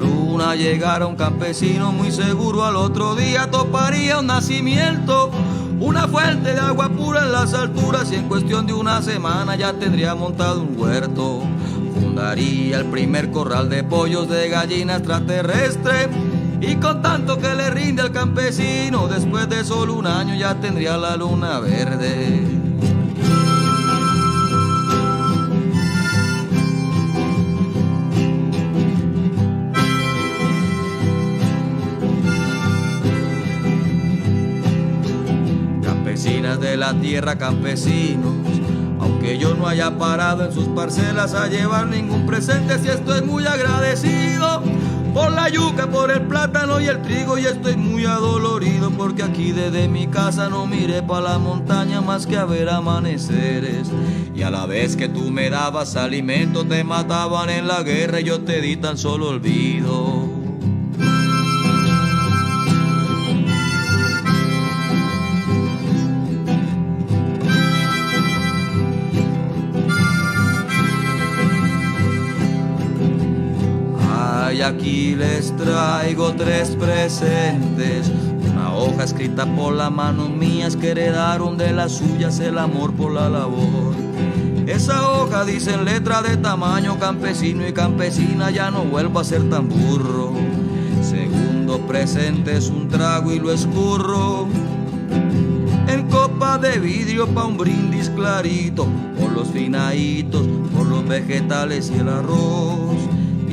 luna llegara un campesino muy seguro, al otro día toparía un nacimiento, una fuente de agua pura en las alturas, y en cuestión de una semana ya tendría montado un huerto. Fundaría el primer corral de pollos, de gallina extraterrestre, y con tanto que le rinde al campesino, después de solo un año ya tendría la luna verde. Campesinas de la tierra, campesinos, aunque yo no haya parado en sus parcelas a llevar ningún presente, sí estoy muy agradecido por la yuca, por el plátano y el trigo, y estoy muy adolorido porque aquí desde mi casa no miré pa' la montaña más que a ver amaneceres. Y a la vez que tú me dabas alimento te mataban en la guerra y yo te di tan solo olvido. Y aquí les traigo tres presentes, una hoja escrita por las manos mías que heredaron de las suyas el amor por la labor. Esa hoja dice en letra de tamaño: campesino y campesina, ya no vuelvo a ser tan burro. Segundo presente es un trago y lo escurro en copa de vidrio pa' un brindis clarito, por los finaditos, por los vegetales y el arroz.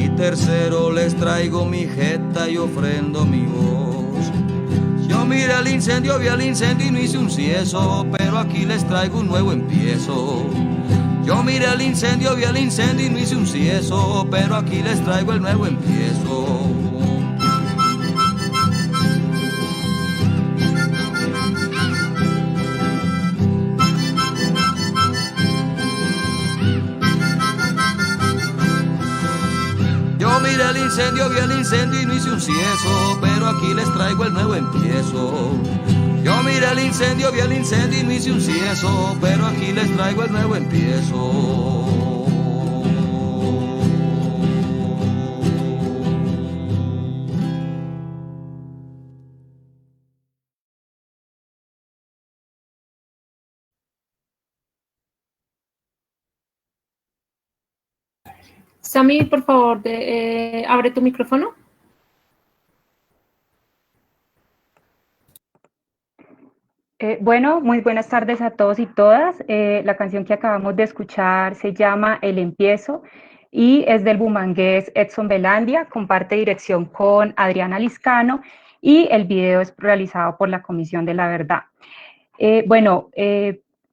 Y tercero les traigo mi jeta y ofrendo mi voz. Yo miré al incendio, vi al incendio y no hice un cieso, pero aquí les traigo un nuevo empiezo. Yo miré al incendio, vi al incendio y no hice un cieso, pero aquí les traigo el nuevo empiezo. Yo miré al incendio, vi al incendio y no hice un cieso, pero aquí les traigo el nuevo empiezo. Yo miré al incendio, vi al incendio y no hice un cieso, pero aquí les traigo el nuevo empiezo. Sami, por favor, abre tu micrófono. Bueno, muy buenas tardes a todos y todas. La canción que acabamos de escuchar se llama El Empiezo y es del bumangués Edson Belandia, comparte dirección con Adriana Liscano y el video es realizado por la Comisión de la Verdad.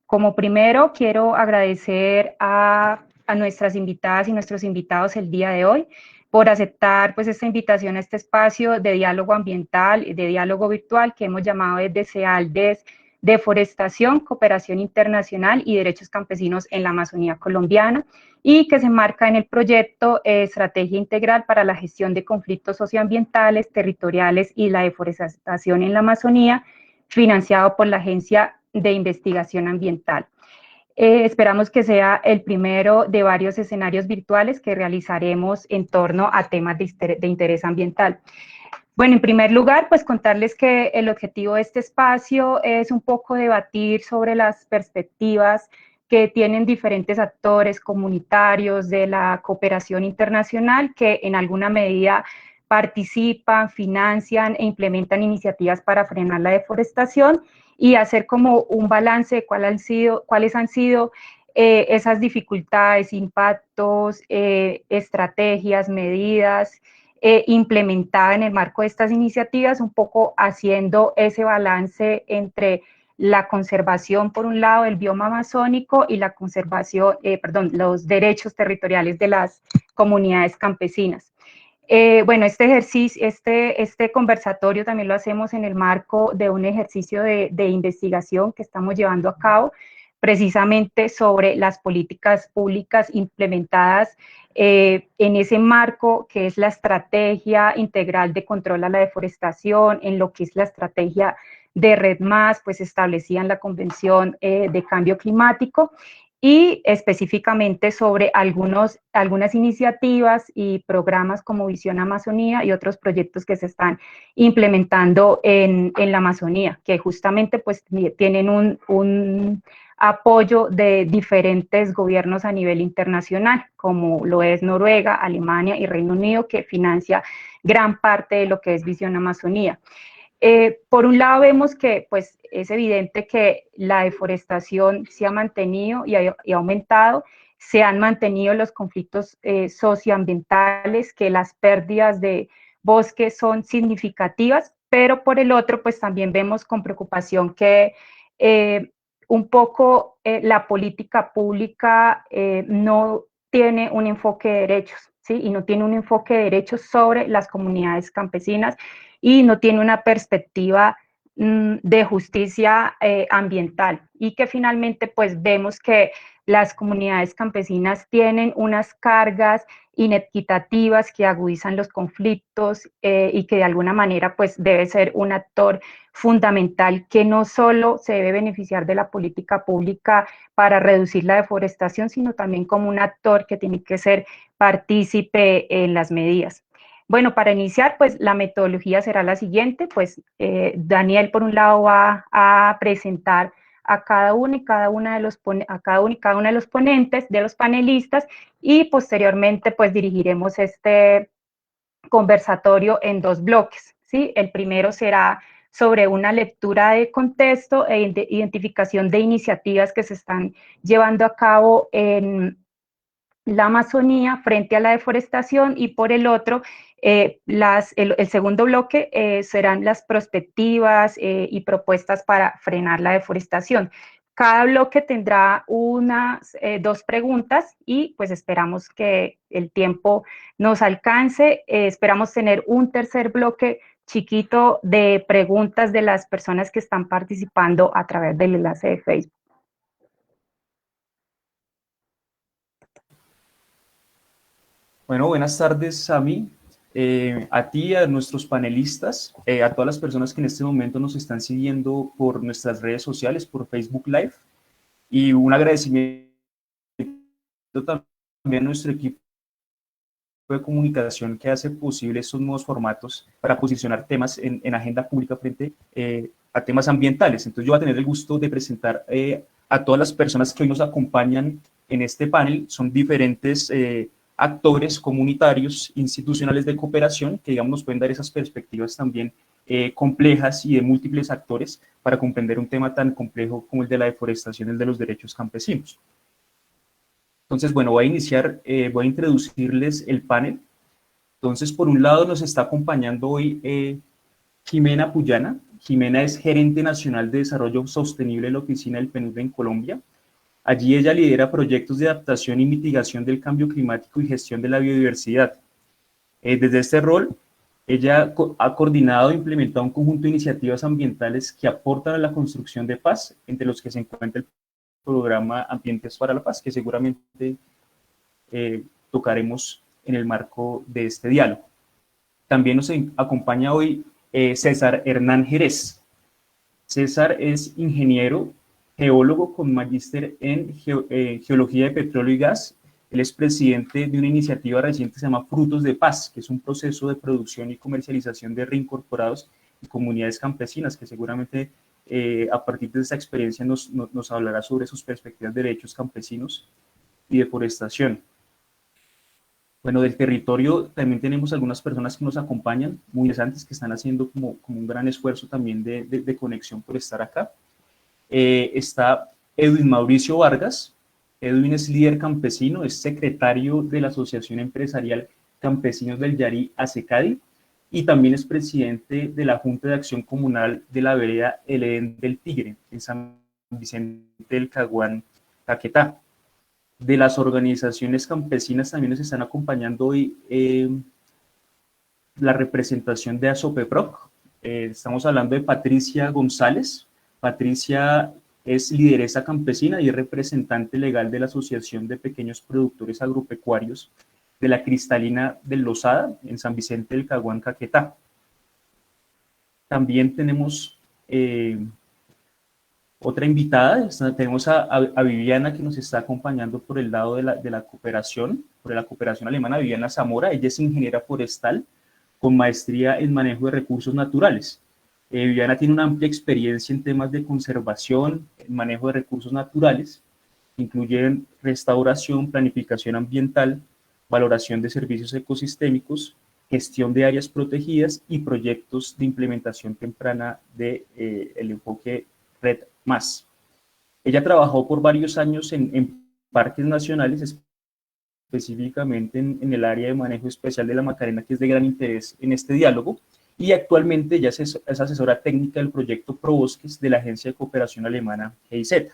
Como primero quiero agradecer a nuestras invitadas y nuestros invitados el día de hoy por aceptar pues esta invitación a este espacio de diálogo ambiental, de diálogo virtual que hemos llamado desde CEALDES, Deforestación, Cooperación Internacional y Derechos Campesinos en la Amazonía Colombiana, y que se enmarca en el proyecto Estrategia Integral para la Gestión de Conflictos Socioambientales, Territoriales y la Deforestación en la Amazonía, financiado por la Agencia de Investigación Ambiental. Esperamos que sea el primero de varios escenarios virtuales que realizaremos en torno a temas de interés ambiental. Bueno, en primer lugar, pues contarles que el objetivo de este espacio es un poco debatir sobre las perspectivas que tienen diferentes actores comunitarios de la cooperación internacional que en alguna medida participan, financian e implementan iniciativas para frenar la deforestación y hacer como un balance de cuáles han sido esas dificultades, impactos, estrategias, medidas implementadas en el marco de estas iniciativas, un poco haciendo ese balance entre la conservación, por un lado, del bioma amazónico y la conservación, los derechos territoriales de las comunidades campesinas. Bueno, este ejercicio, este conversatorio también lo hacemos en el marco de un ejercicio de investigación que estamos llevando a cabo precisamente sobre las políticas públicas implementadas en ese marco que es la estrategia integral de control a la deforestación, en lo que es la estrategia de Red+, pues establecida en la Convención de Cambio Climático, y específicamente sobre algunas iniciativas y programas como Visión Amazonía y otros proyectos que se están implementando en la Amazonía, que justamente pues tienen un apoyo de diferentes gobiernos a nivel internacional, como lo es Noruega, Alemania y Reino Unido, que financia gran parte de lo que es Visión Amazonía. Por un lado vemos que pues, es evidente que la deforestación se ha mantenido y ha aumentado, se han mantenido los conflictos socioambientales, que las pérdidas de bosques son significativas, pero por el otro pues también vemos con preocupación que un poco la política pública no tiene un enfoque de derechos, ¿sí? Y no tiene un enfoque de derechos sobre las comunidades campesinas y no tiene una perspectiva de justicia ambiental, y que finalmente pues vemos que las comunidades campesinas tienen unas cargas inequitativas que agudizan los conflictos y que de alguna manera pues debe ser un actor fundamental que no solo se debe beneficiar de la política pública para reducir la deforestación, sino también como un actor que tiene que ser partícipe en las medidas. Bueno, para iniciar, pues la metodología será la siguiente, pues Daniel por un lado va a presentar a cada uno y cada una de los ponentes, de los panelistas, y posteriormente pues dirigiremos este conversatorio en dos bloques, ¿sí? El primero será sobre una lectura de contexto e identificación de iniciativas que se están llevando a cabo en la Amazonía frente a la deforestación, y por el otro, el segundo bloque serán las perspectivas y propuestas para frenar la deforestación. Cada bloque tendrá dos preguntas y pues esperamos que el tiempo nos alcance. Esperamos tener un tercer bloque chiquito de preguntas de las personas que están participando a través del enlace de Facebook. Bueno, buenas tardes, Sami, a ti, a nuestros panelistas, a todas las personas que en este momento nos están siguiendo por nuestras redes sociales, por Facebook Live, y un agradecimiento también a nuestro equipo de comunicación que hace posible estos nuevos formatos para posicionar temas en agenda pública frente a temas ambientales. Entonces yo voy a tener el gusto de presentar a todas las personas que hoy nos acompañan en este panel. Son diferentes actores comunitarios, institucionales de cooperación, que digamos nos pueden dar esas perspectivas también complejas y de múltiples actores para comprender un tema tan complejo como el de la deforestación, el de los derechos campesinos. Entonces, bueno, voy a introducirles el panel. Entonces, por un lado nos está acompañando hoy Jimena Puyana. Jimena es gerente nacional de desarrollo sostenible en la oficina del PNUD en Colombia. Allí ella lidera proyectos de adaptación y mitigación del cambio climático y gestión de la biodiversidad. Desde este rol, ella ha coordinado e implementado un conjunto de iniciativas ambientales que aportan a la construcción de paz, entre los que se encuentra el programa Ambientes para la Paz, que seguramente tocaremos en el marco de este diálogo. También nos acompaña hoy César Hernán Jerez. César es ingeniero, geólogo con magíster en geología de petróleo y gas. Él es presidente de una iniciativa reciente que se llama Frutos de Paz, que es un proceso de producción y comercialización de reincorporados y comunidades campesinas, que seguramente a partir de esta experiencia nos hablará sobre sus perspectivas de derechos campesinos y deforestación. Bueno, del territorio también tenemos algunas personas que nos acompañan, muy interesantes, que están haciendo como un gran esfuerzo también de conexión por estar acá. Está Edwin Mauricio Vargas. Edwin es líder campesino, es secretario de la Asociación Empresarial Campesinos del Yari, ASECADI, y también es presidente de la Junta de Acción Comunal de la vereda El Edén del Tigre, en San Vicente del Caguán, Caquetá. De las organizaciones campesinas también nos están acompañando hoy la representación de ASOPEPROC. Estamos hablando de Patricia González. Patricia es lideresa campesina y es representante legal de la Asociación de Pequeños Productores Agropecuarios de la Cristalina del Lozada, en San Vicente del Caguán, Caquetá. También tenemos Otra invitada, tenemos a Viviana, que nos está acompañando por el lado de la cooperación, por la cooperación alemana, Viviana Zamora. Ella es ingeniera forestal con maestría en manejo de recursos naturales. Viviana tiene una amplia experiencia en temas de conservación, en manejo de recursos naturales, incluyen restauración, planificación ambiental, valoración de servicios ecosistémicos, gestión de áreas protegidas y proyectos de implementación temprana del el enfoque Red+. Ella trabajó por varios años en parques nacionales, específicamente en el área de manejo especial de la Macarena, que es de gran interés en este diálogo, y actualmente ella es asesora técnica del proyecto ProBosques de la Agencia de Cooperación Alemana GIZ.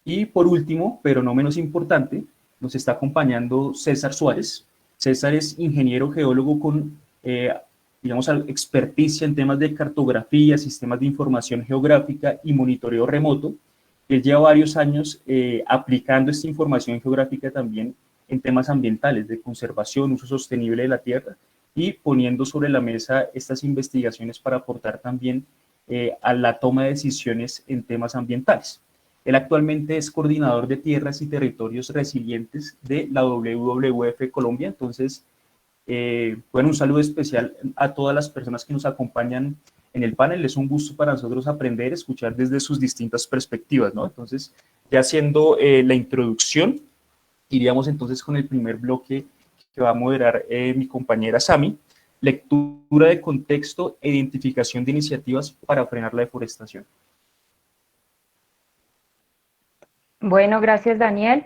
Y por último, pero no menos importante, nos está acompañando César Suárez. César es ingeniero geólogo con, digamos, experticia en temas de cartografía, sistemas de información geográfica y monitoreo remoto. Él lleva varios años aplicando esta información geográfica también en temas ambientales, de conservación, uso sostenible de la tierra, y poniendo sobre la mesa estas investigaciones para aportar también a la toma de decisiones en temas ambientales. Él actualmente es coordinador de tierras y territorios resilientes de la WWF Colombia. Entonces, bueno, un saludo especial a todas las personas que nos acompañan en el panel. Es un gusto para nosotros aprender, escuchar desde sus distintas perspectivas, ¿no? Entonces, ya haciendo la introducción, iríamos entonces con el primer bloque que va a moderar mi compañera Sami: lectura de contexto e identificación de iniciativas para frenar la deforestación. Bueno, gracias, Daniel.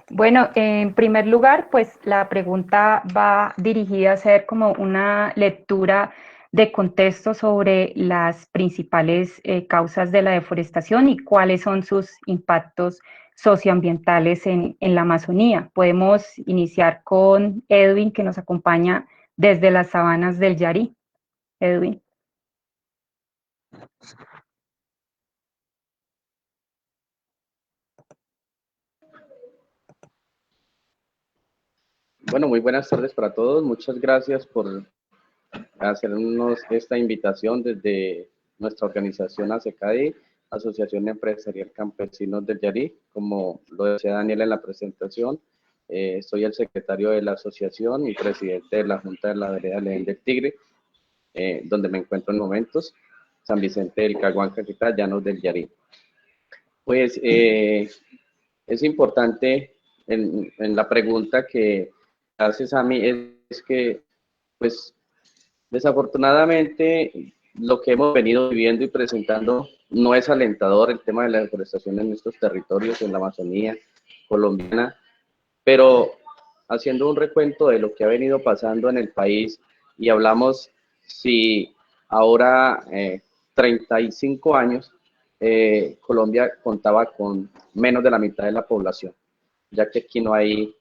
Bueno, en primer lugar, pues la pregunta va dirigida a ser como una lectura de contexto sobre las principales causas de la deforestación y cuáles son sus impactos socioambientales en la Amazonía. Podemos iniciar con Edwin, que nos acompaña desde las sabanas del Yari. Edwin. Bueno, muy buenas tardes para todos. Muchas gracias por hacernos esta invitación desde nuestra organización ASECADI, Asociación Empresarial Campesinos del Yari. Como lo decía Daniel en la presentación, soy el secretario de la asociación y presidente de la Junta de la Vereda León del Tigre, donde me encuentro en momentos, San Vicente del Caguán, Caquetá, Llanos del Yari. Pues es importante en la pregunta que haces a mí es que, pues, desafortunadamente, lo que hemos venido viviendo y presentando no es alentador, el tema de la deforestación en estos territorios, en la Amazonía colombiana, pero haciendo un recuento de lo que ha venido pasando en el país, y hablamos si ahora 35 años, Colombia contaba con menos de la mitad de la población, ya que aquí no hay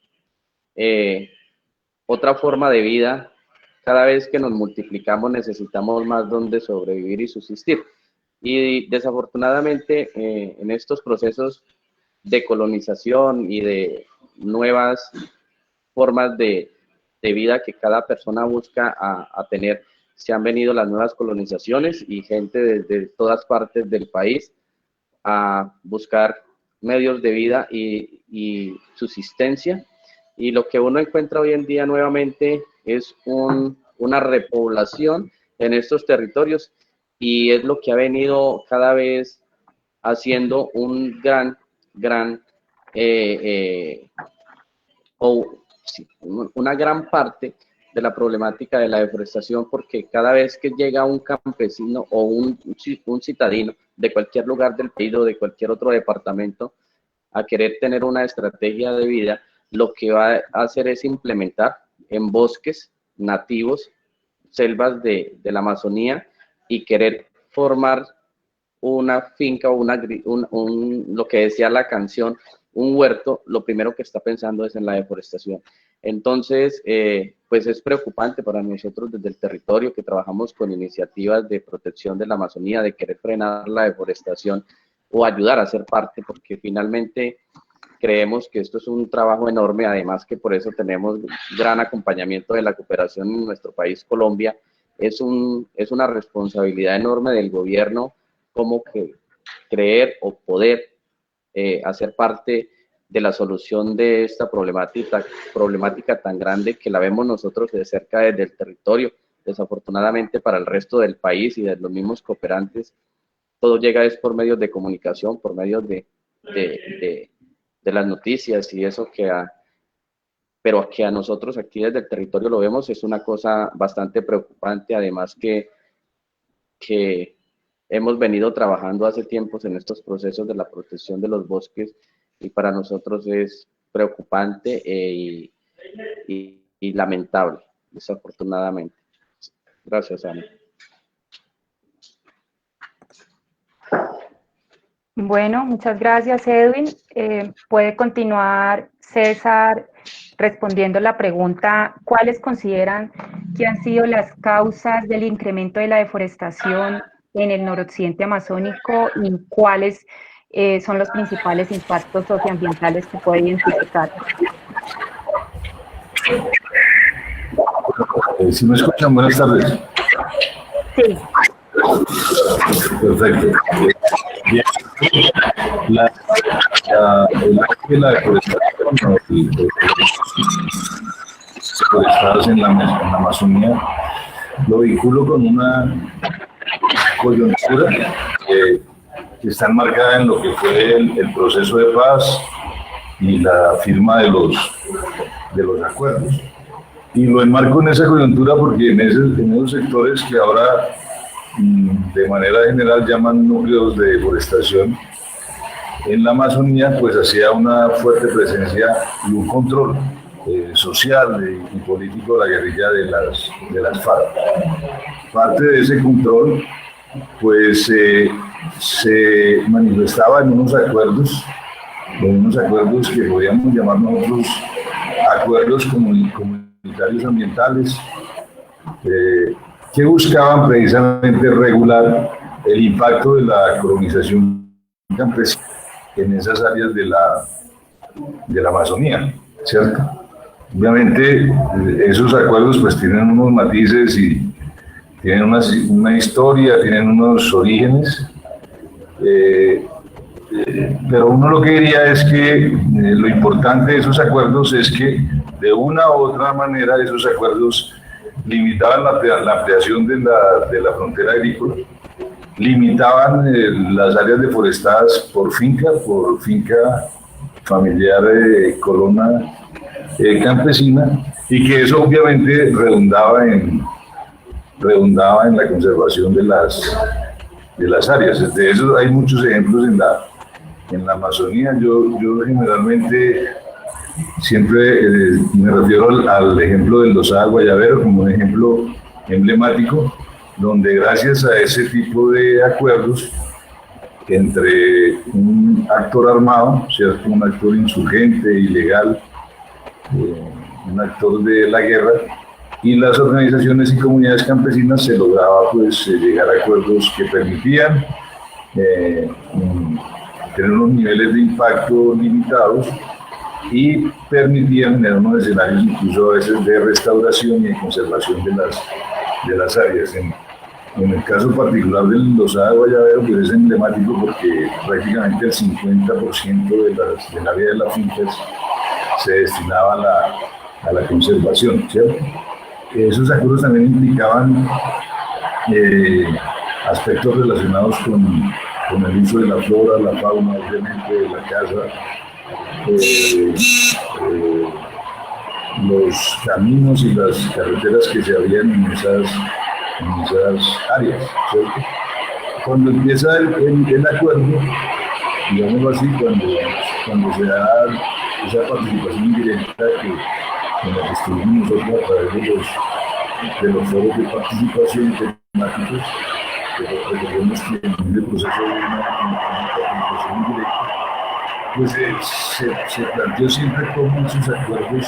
otra forma de vida. Cada vez que nos multiplicamos necesitamos más donde sobrevivir y subsistir. Y desafortunadamente en estos procesos de colonización y de nuevas formas de vida que cada persona busca a tener, se han venido las nuevas colonizaciones y gente desde todas partes del país a buscar medios de vida y subsistencia. Y lo que uno encuentra hoy en día nuevamente es una repoblación en estos territorios, y es lo que ha venido cada vez haciendo un una gran parte de la problemática de la deforestación, porque cada vez que llega un campesino o un citadino de cualquier lugar del país o de cualquier otro departamento a querer tener una estrategia de vida, lo que va a hacer es implementar en bosques nativos, selvas de la Amazonía, y querer formar una finca o lo que decía la canción, un huerto. Lo primero que está pensando es en la deforestación. Entonces, pues es preocupante para nosotros desde el territorio, que trabajamos con iniciativas de protección de la Amazonía, de querer frenar la deforestación o ayudar a ser parte, porque finalmente creemos que esto es un trabajo enorme, además que por eso tenemos gran acompañamiento de la cooperación en nuestro país, Colombia. Es una responsabilidad enorme del gobierno cómo creer o poder hacer parte de la solución de esta problemática tan grande que la vemos nosotros de cerca desde el territorio. Desafortunadamente para el resto del país y de los mismos cooperantes, todo llega es por medios de comunicación, por medios de las noticias y eso pero que a nosotros aquí desde el territorio lo vemos es una cosa bastante preocupante, además que hemos venido trabajando hace tiempos en estos procesos de la protección de los bosques y para nosotros es preocupante y lamentable, desafortunadamente. Gracias, Ana. Bueno, muchas gracias, Edwin. Puede continuar César respondiendo la pregunta: ¿cuáles consideran que han sido las causas del incremento de la deforestación en el noroccidente amazónico y cuáles son los principales impactos socioambientales que puede identificar? ¿Sí me escuchan? Buenas tardes. Sí. Perfecto. Bien. La deforestación forestadas en la Amazonía lo vinculo con una coyuntura que está enmarcada en lo que fue el proceso de paz y la firma de los acuerdos. Y lo enmarco en esa coyuntura porque en esos sectores que ahora de manera general llaman núcleos de deforestación, en la Amazonía pues hacía una fuerte presencia y un control social y político de la guerrilla de las FARC. Parte de ese control pues se manifestaba en unos acuerdos que podríamos llamar nosotros acuerdos comunitarios ambientales, que buscaban precisamente regular el impacto de la colonización campesina en esas áreas de la Amazonía, ¿cierto? Obviamente esos acuerdos pues tienen unos matices y tienen una historia, tienen unos orígenes, pero uno lo que diría es que lo importante de esos acuerdos es que de una u otra manera esos acuerdos limitaban la ampliación de la frontera agrícola, limitaban las áreas deforestadas por finca familiar, colona campesina, y que eso obviamente redundaba en la conservación de las áreas. De eso hay muchos ejemplos en la Amazonía. Yo generalmente siempre me refiero al ejemplo del Lozada Guayabero como un ejemplo emblemático, donde gracias a ese tipo de acuerdos entre un actor armado, ¿cierto?, un actor insurgente, ilegal, un actor de la guerra, y las organizaciones y comunidades campesinas, se lograba pues llegar a acuerdos que permitían tener unos niveles de impacto limitados y permitían generar unos escenarios incluso a veces de restauración y de conservación de las áreas. En el caso particular del Lozada Guayabero, pues es emblemático porque prácticamente el 50% del área de las fincas se destinaba a la conservación, ¿cierto? Esos acuerdos también implicaban aspectos relacionados con el uso de la flora, la fauna, obviamente, de la casa, los caminos y las carreteras que se habían en esas áreas, ¿cierto? Cuando empieza el acuerdo, digámoslo así, cuando se da esa participación indirecta en la que estuvimos nosotros a través de los foros de participación temáticos, recordemos que en el proceso de una participación indirecta, pues se planteó siempre cómo esos acuerdos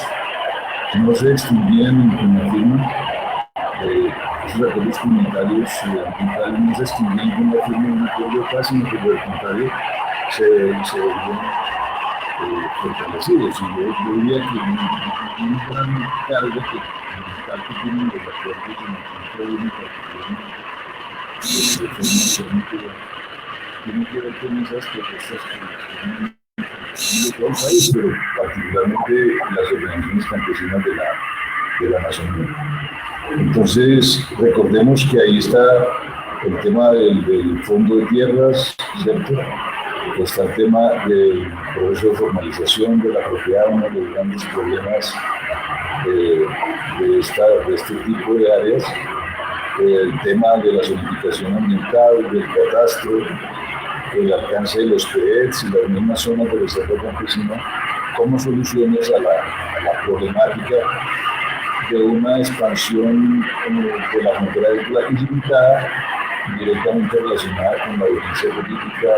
no se extinguían en la firma, esos acuerdos comunitarios ambientales no se extinguían con la firma de un acuerdo de paz, sino que por el contrario se veían fortalecidos. Y yo diría que un gran cargo que tienen los acuerdos en el centro de tiene que ver con esas protestas de todo el país, pero particularmente las organizaciones campesinas de la Amazonía. Entonces, recordemos que ahí está el tema del fondo de tierras, ¿cierto? Está el tema del proceso de formalización de la propiedad, uno de los grandes problemas de este tipo de áreas, el tema de la zonificación ambiental, del catastro, el alcance de los PEDs y las mismas zonas de reserva campesina como soluciones a la problemática de una expansión de la frontera ilimitada directamente relacionada con la violencia política,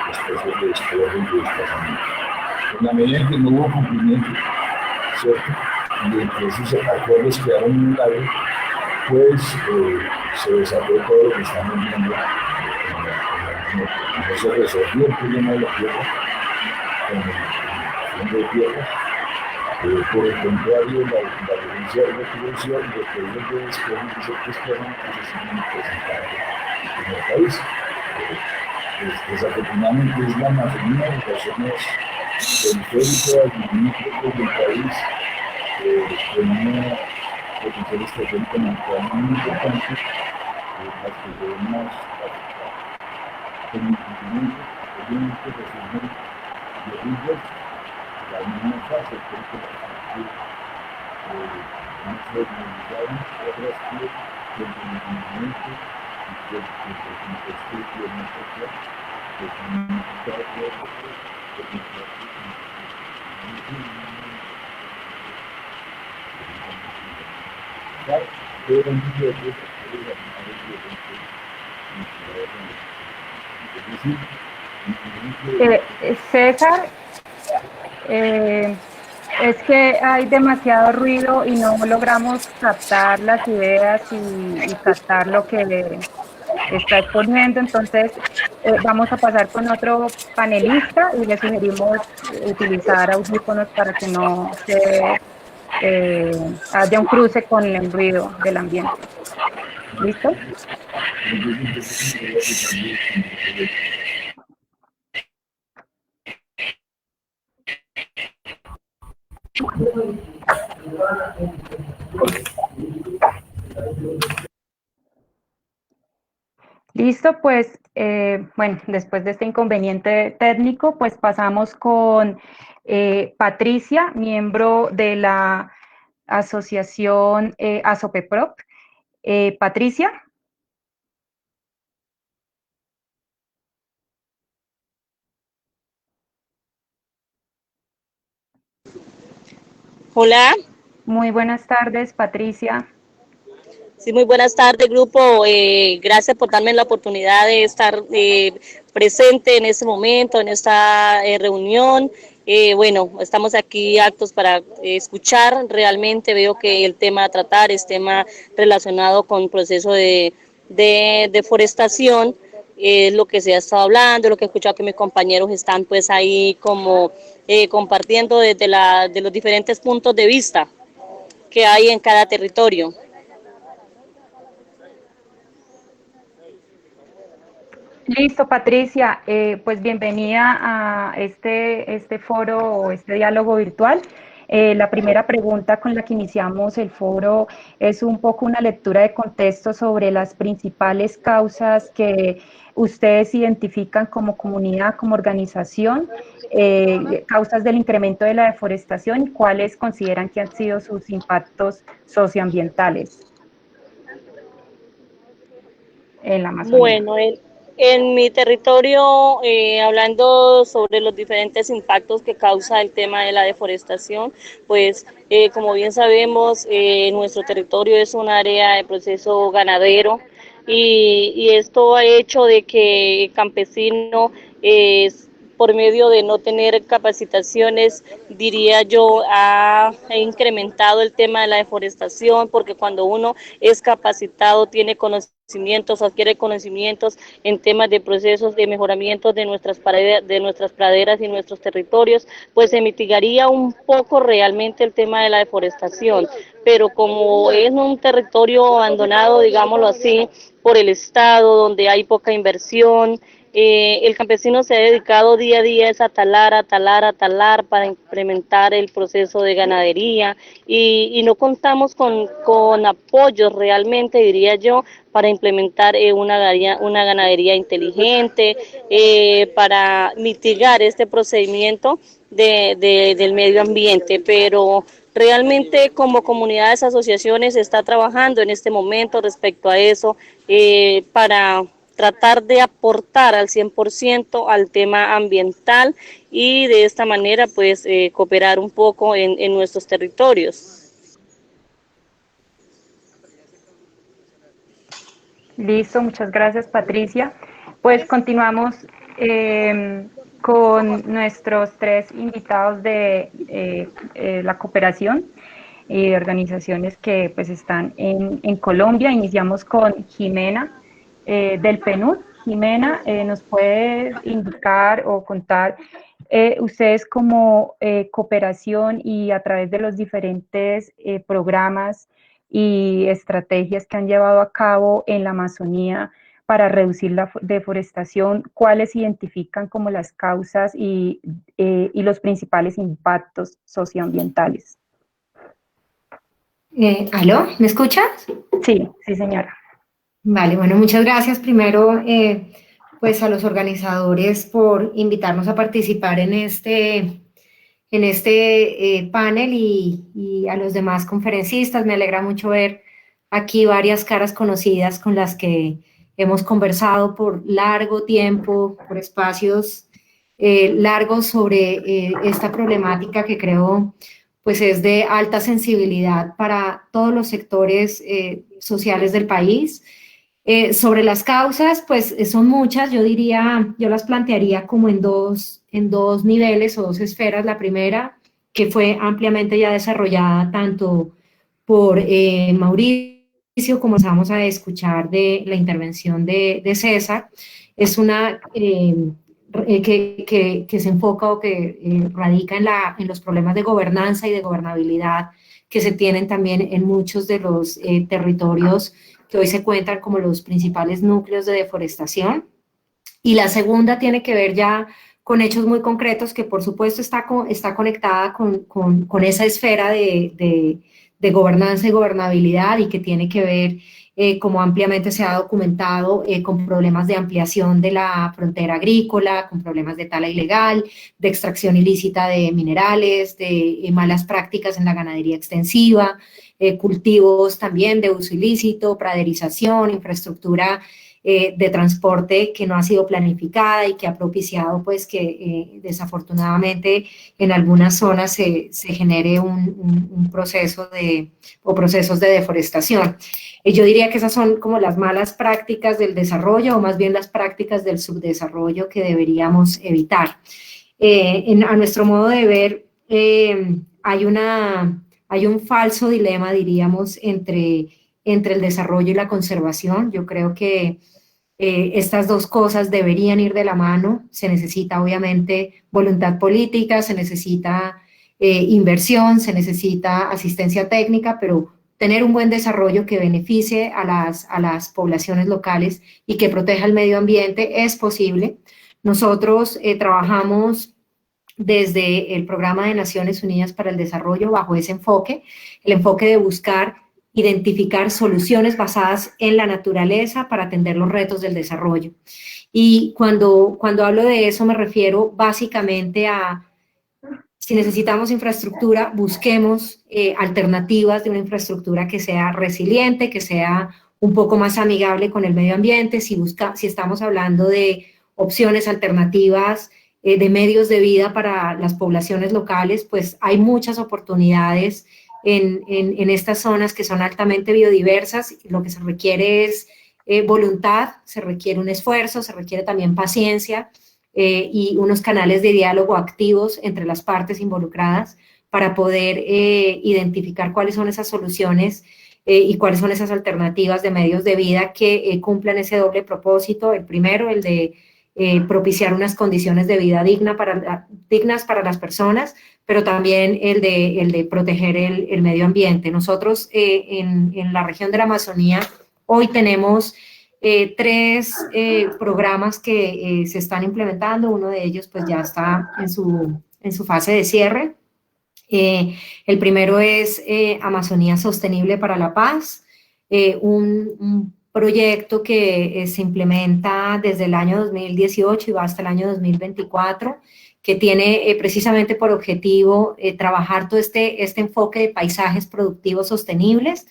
los procesos de despojo y de desplazamiento. En la medida en que no hubo cumplimiento, ¿cierto? Y entre esos acuerdos quedaron en el aire, pues se desató todo lo que estamos viendo. No se resolvió el problema de la tierra, con el fondo de tierras. Por el contrario, la violencia de retribución y los problemas de despojo que se expresan se siguen presentando en el país. Desafortunadamente es la Amazonía y las zonas periféricas, limítrofes del país, con una potencial estratégica natural muy importante, las que debemos con incumplimiento, obviamente, resolver de riesgos, la misma fase, creo que no se desmovilizaron, otras que el incumplimiento y que el contexto de nuestra ciudad, que es un estado César, es que hay demasiado ruido y no logramos captar las ideas y captar lo que está exponiendo, entonces vamos a pasar con otro panelista y le sugerimos utilizar audífonos para que no se haya un cruce con el ruido del ambiente. ¿Listo? Listo, pues bueno, después de este inconveniente técnico, pues pasamos con Patricia, miembro de la asociación ASOPEPROC. Patricia. Hola. Muy buenas tardes, Patricia. Sí, muy buenas tardes, grupo. Gracias por darme la oportunidad de estar presente en este momento, en esta reunión. Bueno, estamos aquí aptos para escuchar. Realmente veo que el tema a tratar es tema relacionado con el proceso de deforestación. Es lo que se ha estado hablando, lo que he escuchado que mis compañeros están pues ahí como compartiendo desde de los diferentes puntos de vista que hay en cada territorio. Listo, Patricia, pues bienvenida a este foro o este diálogo virtual. La primera pregunta con la que iniciamos el foro es un poco una lectura de contexto sobre las principales causas que ustedes identifican como comunidad, como organización, causas del incremento de la deforestación y cuáles consideran que han sido sus impactos socioambientales en la Amazonía. Bueno, en mi territorio, hablando sobre los diferentes impactos que causa el tema de la deforestación, pues como bien sabemos, nuestro territorio es un área de proceso ganadero y esto ha hecho de que el campesino por medio de no tener capacitaciones, diría yo, ha incrementado el tema de la deforestación, porque cuando uno es capacitado, tiene conocimientos, adquiere conocimientos en temas de procesos de mejoramiento de nuestras praderas y nuestros territorios, pues se mitigaría un poco realmente el tema de la deforestación. Pero como es un territorio abandonado, digámoslo así, por el Estado, donde hay poca inversión, El campesino se ha dedicado día a día a talar para implementar el proceso de ganadería y no contamos con apoyos realmente, diría yo, para implementar una ganadería inteligente, para mitigar este procedimiento del medio ambiente, pero realmente como comunidades, asociaciones, se está trabajando en este momento respecto a eso para tratar de aportar al 100% al tema ambiental y de esta manera pues cooperar un poco en nuestros territorios. Listo, muchas gracias, Patricia. Pues continuamos con nuestros tres invitados de la cooperación y organizaciones que pues están en Colombia. Iniciamos con Jimena del PNUD. Jimena, ¿nos puede indicar o contar ustedes como cooperación y a través de los diferentes programas y estrategias que han llevado a cabo en la Amazonía para reducir la deforestación, cuáles identifican como las causas y los principales impactos socioambientales? ¿Aló? ¿Me escuchas? Sí, sí, señora. Vale, bueno, muchas gracias primero pues a los organizadores por invitarnos a participar en este panel y a los demás conferencistas. Me alegra mucho ver aquí varias caras conocidas con las que hemos conversado por largo tiempo, por espacios largos sobre esta problemática que creo pues es de alta sensibilidad para todos los sectores sociales del país. Sobre las causas, pues son muchas, yo diría, yo las plantearía como en dos niveles o dos esferas. La primera, que fue ampliamente ya desarrollada tanto por Mauricio, como vamos a escuchar de la intervención de César, es una que se enfoca o que radica en los problemas de gobernanza y de gobernabilidad que se tienen también en muchos de los territorios que hoy se cuentan como los principales núcleos de deforestación. Y la segunda tiene que ver ya con hechos muy concretos que por supuesto está conectada con esa esfera de gobernanza y gobernabilidad y que tiene que ver, como ampliamente se ha documentado, con problemas de ampliación de la frontera agrícola, con problemas de tala ilegal, de extracción ilícita de minerales, de malas prácticas en la ganadería extensiva, cultivos también de uso ilícito, praderización, infraestructura de transporte que no ha sido planificada y que ha propiciado pues que desafortunadamente en algunas zonas se genere un proceso procesos de deforestación. Yo diría que esas son como las malas prácticas del desarrollo o más bien las prácticas del subdesarrollo que deberíamos evitar. A nuestro modo de ver, hay un falso dilema, diríamos, entre el desarrollo y la conservación. Yo creo que estas dos cosas deberían ir de la mano. Se necesita obviamente voluntad política, se necesita inversión, se necesita asistencia técnica, pero tener un buen desarrollo que beneficie a las poblaciones locales y que proteja el medio ambiente es posible. Nosotros trabajamos desde el Programa de Naciones Unidas para el Desarrollo bajo ese enfoque, el enfoque de buscar identificar soluciones basadas en la naturaleza para atender los retos del desarrollo. Y cuando hablo de eso me refiero básicamente a, si necesitamos infraestructura, busquemos alternativas de una infraestructura que sea resiliente, que sea un poco más amigable con el medio ambiente. Si estamos hablando de opciones alternativas de medios de vida para las poblaciones locales, pues hay muchas oportunidades en estas zonas que son altamente biodiversas. Lo que se requiere es voluntad, se requiere un esfuerzo, se requiere también paciencia y unos canales de diálogo activos entre las partes involucradas para poder identificar cuáles son esas soluciones y cuáles son esas alternativas de medios de vida que cumplan ese doble propósito. El primero, el de propiciar unas condiciones de vida dignas para las personas, pero también el de proteger el medio ambiente. Nosotros en la región de la Amazonía hoy tenemos tres programas que se están implementando. Uno de ellos pues ya está en su fase de cierre. El primero es Amazonía Sostenible para la Paz, un proyecto que se implementa desde el año 2018 y va hasta el año 2024, que tiene precisamente por objetivo trabajar todo este enfoque de paisajes productivos sostenibles,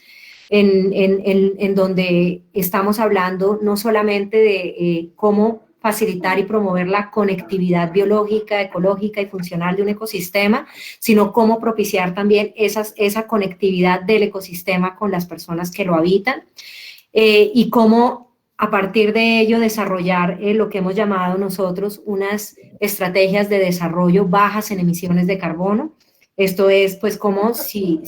en donde estamos hablando no solamente de cómo facilitar y promover la conectividad biológica, ecológica y funcional de un ecosistema, sino cómo propiciar también esa conectividad del ecosistema con las personas que lo habitan, y cómo a partir de ello desarrollar lo que hemos llamado nosotros unas estrategias de desarrollo bajas en emisiones de carbono. Esto es pues como si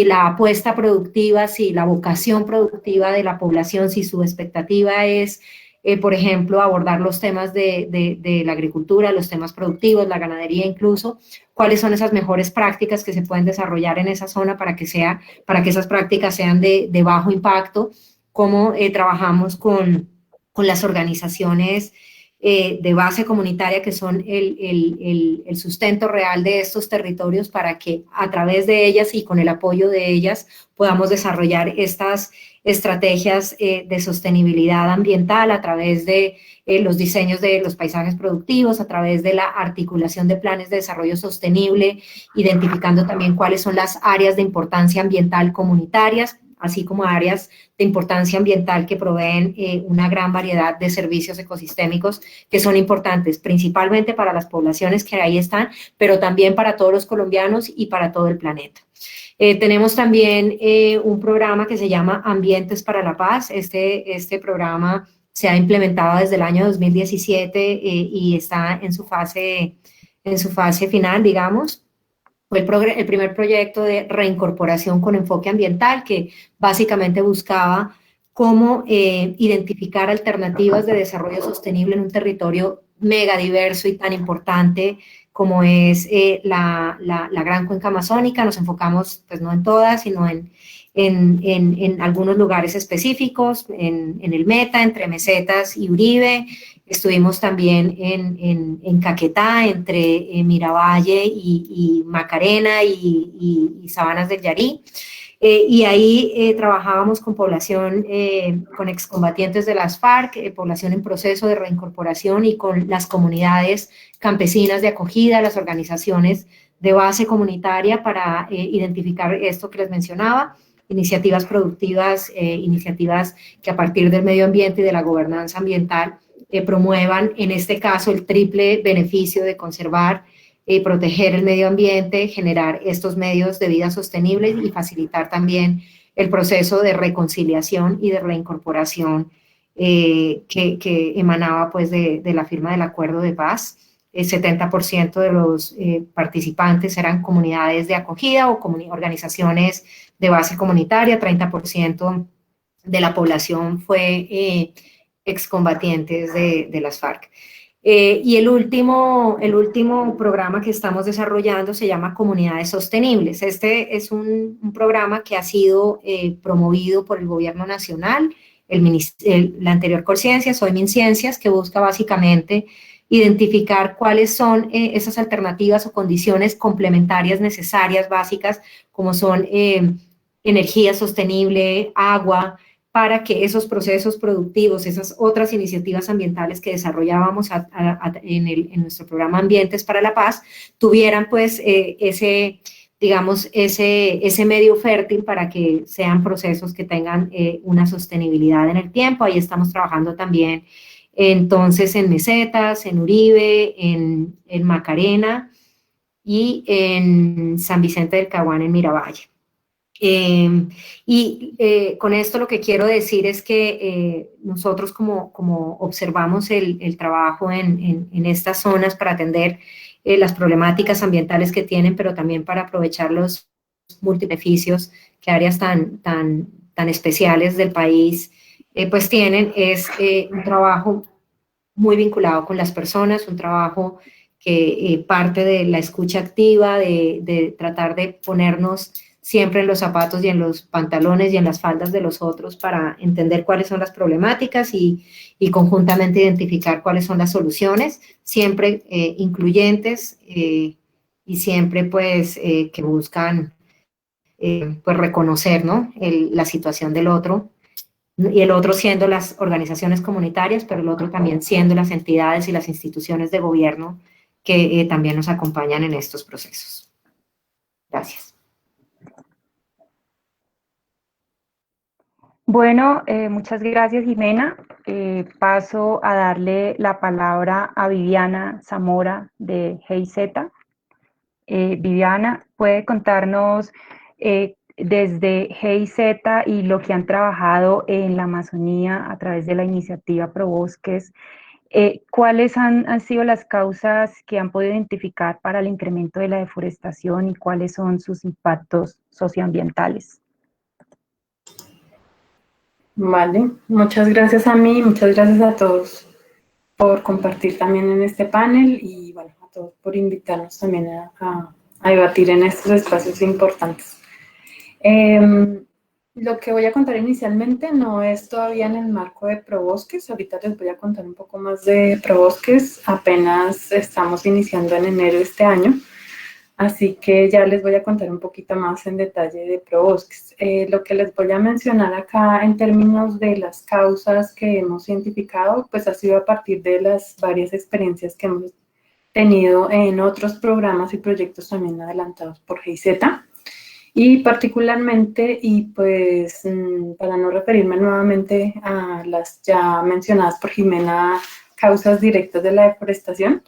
la apuesta productiva, si la vocación productiva de la población, si su expectativa es, por ejemplo, abordar los temas de la agricultura, los temas productivos, la ganadería incluso, cuáles son esas mejores prácticas que se pueden desarrollar en esa zona para que esas prácticas sean de bajo impacto, cómo trabajamos con las organizaciones de base comunitaria, que son el sustento real de estos territorios, para que a través de ellas y con el apoyo de ellas podamos desarrollar estas estrategias de sostenibilidad ambiental a través de los diseños de los paisajes productivos, a través de la articulación de planes de desarrollo sostenible, identificando también cuáles son las áreas de importancia ambiental comunitarias, así como áreas de importancia ambiental que proveen una gran variedad de servicios ecosistémicos que son importantes, principalmente para las poblaciones que ahí están, pero también para todos los colombianos y para todo el planeta. Tenemos también un programa que se llama Ambientes para la Paz. Este programa se ha implementado desde el año 2017 y está en su fase final, digamos. Fue el primer proyecto de reincorporación con enfoque ambiental, que básicamente buscaba cómo identificar alternativas de desarrollo sostenible en un territorio mega diverso y tan importante como es la Gran Cuenca Amazónica. Nos enfocamos, pues no en todas, sino en algunos lugares específicos, en el Meta, entre Mesetas y Uribe. Estuvimos también en Caquetá, entre Miravalle y Macarena y Sabanas del Yarí. Y ahí trabajábamos con población, con excombatientes de las FARC, población en proceso de reincorporación, y con las comunidades campesinas de acogida, las organizaciones de base comunitaria, para identificar esto que les mencionaba, iniciativas productivas, iniciativas que a partir del medio ambiente y de la gobernanza ambiental promuevan, en este caso, el triple beneficio de conservar, proteger el medio ambiente, generar estos medios de vida sostenibles y facilitar también el proceso de reconciliación y de reincorporación que emanaba pues de la firma del acuerdo de paz. El 70% de los participantes eran comunidades de acogida o organizaciones de base comunitaria, 30% de la población fue excombatientes de las FARC. Y el último programa que estamos desarrollando se llama Comunidades Sostenibles. Este es un programa que ha sido promovido por el Gobierno Nacional, la anterior Colciencias, hoy MinCiencias, que busca básicamente identificar cuáles son esas alternativas o condiciones complementarias necesarias, básicas, como son energía sostenible, agua, para que esos procesos productivos, esas otras iniciativas ambientales que desarrollábamos en nuestro programa Ambientes para la Paz, tuvieran pues ese medio fértil para que sean procesos que tengan una sostenibilidad en el tiempo. Ahí estamos trabajando también entonces en Mesetas, en Uribe, en Macarena y en San Vicente del Caguán, en Miravalle. Con esto lo que quiero decir es que nosotros como observamos el trabajo en estas zonas para atender las problemáticas ambientales que tienen, pero también para aprovechar los multibeneficios que áreas tan especiales del país pues tienen, es un trabajo muy vinculado con las personas, un trabajo que parte de la escucha activa, de tratar de ponernos siempre en los zapatos y en los pantalones y en las faldas de los otros para entender cuáles son las problemáticas y conjuntamente identificar cuáles son las soluciones, siempre incluyentes y siempre pues que buscan pues reconocer, ¿no? La situación del otro, y el otro siendo las organizaciones comunitarias, pero el otro también siendo las entidades y las instituciones de gobierno que también nos acompañan en estos procesos. Gracias. Bueno, muchas gracias, Jimena. Paso a darle la palabra a Viviana Zamora de GIZ. Viviana, ¿puede contarnos desde GIZ y lo que han trabajado en la Amazonía a través de la iniciativa ProBosques, cuáles han sido las causas que han podido identificar para el incremento de la deforestación y cuáles son sus impactos socioambientales? Vale, muchas gracias a mí, muchas gracias a todos por compartir también en este panel y bueno, a todos por invitarnos también a debatir en estos espacios importantes. Lo que voy a contar inicialmente no es todavía en el marco de ProBosques, ahorita les voy a contar un poco más de ProBosques, apenas estamos iniciando en enero de este año, así que ya les voy a contar un poquito más en detalle de ProBosques. Lo que les voy a mencionar acá en términos de las causas que hemos identificado, pues ha sido a partir de las varias experiencias que hemos tenido en otros programas y proyectos también adelantados por GIZ. Y particularmente, y pues para no referirme nuevamente a las ya mencionadas por Jimena, causas directas de la deforestación,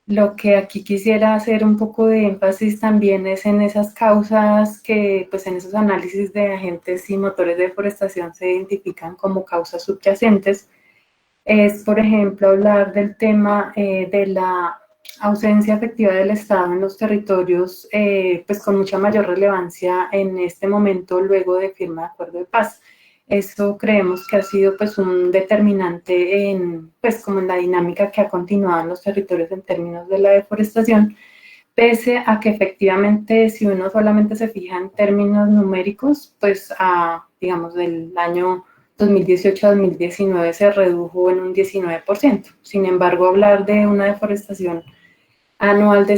lo que aquí quisiera hacer un poco de énfasis también es en esas causas que, pues en esos análisis de agentes y motores de deforestación se identifican como causas subyacentes. Es, por ejemplo, hablar del tema de la ausencia efectiva del Estado en los territorios, pues con mucha mayor relevancia en este momento luego de firma de acuerdo de paz. Eso creemos que ha sido pues un determinante en, pues como en la dinámica que ha continuado en los territorios en términos de la deforestación, pese a que efectivamente si uno solamente se fija en términos numéricos, pues digamos del año 2018 a 2019 se redujo en un 19%. Sin embargo, hablar de una deforestación anual de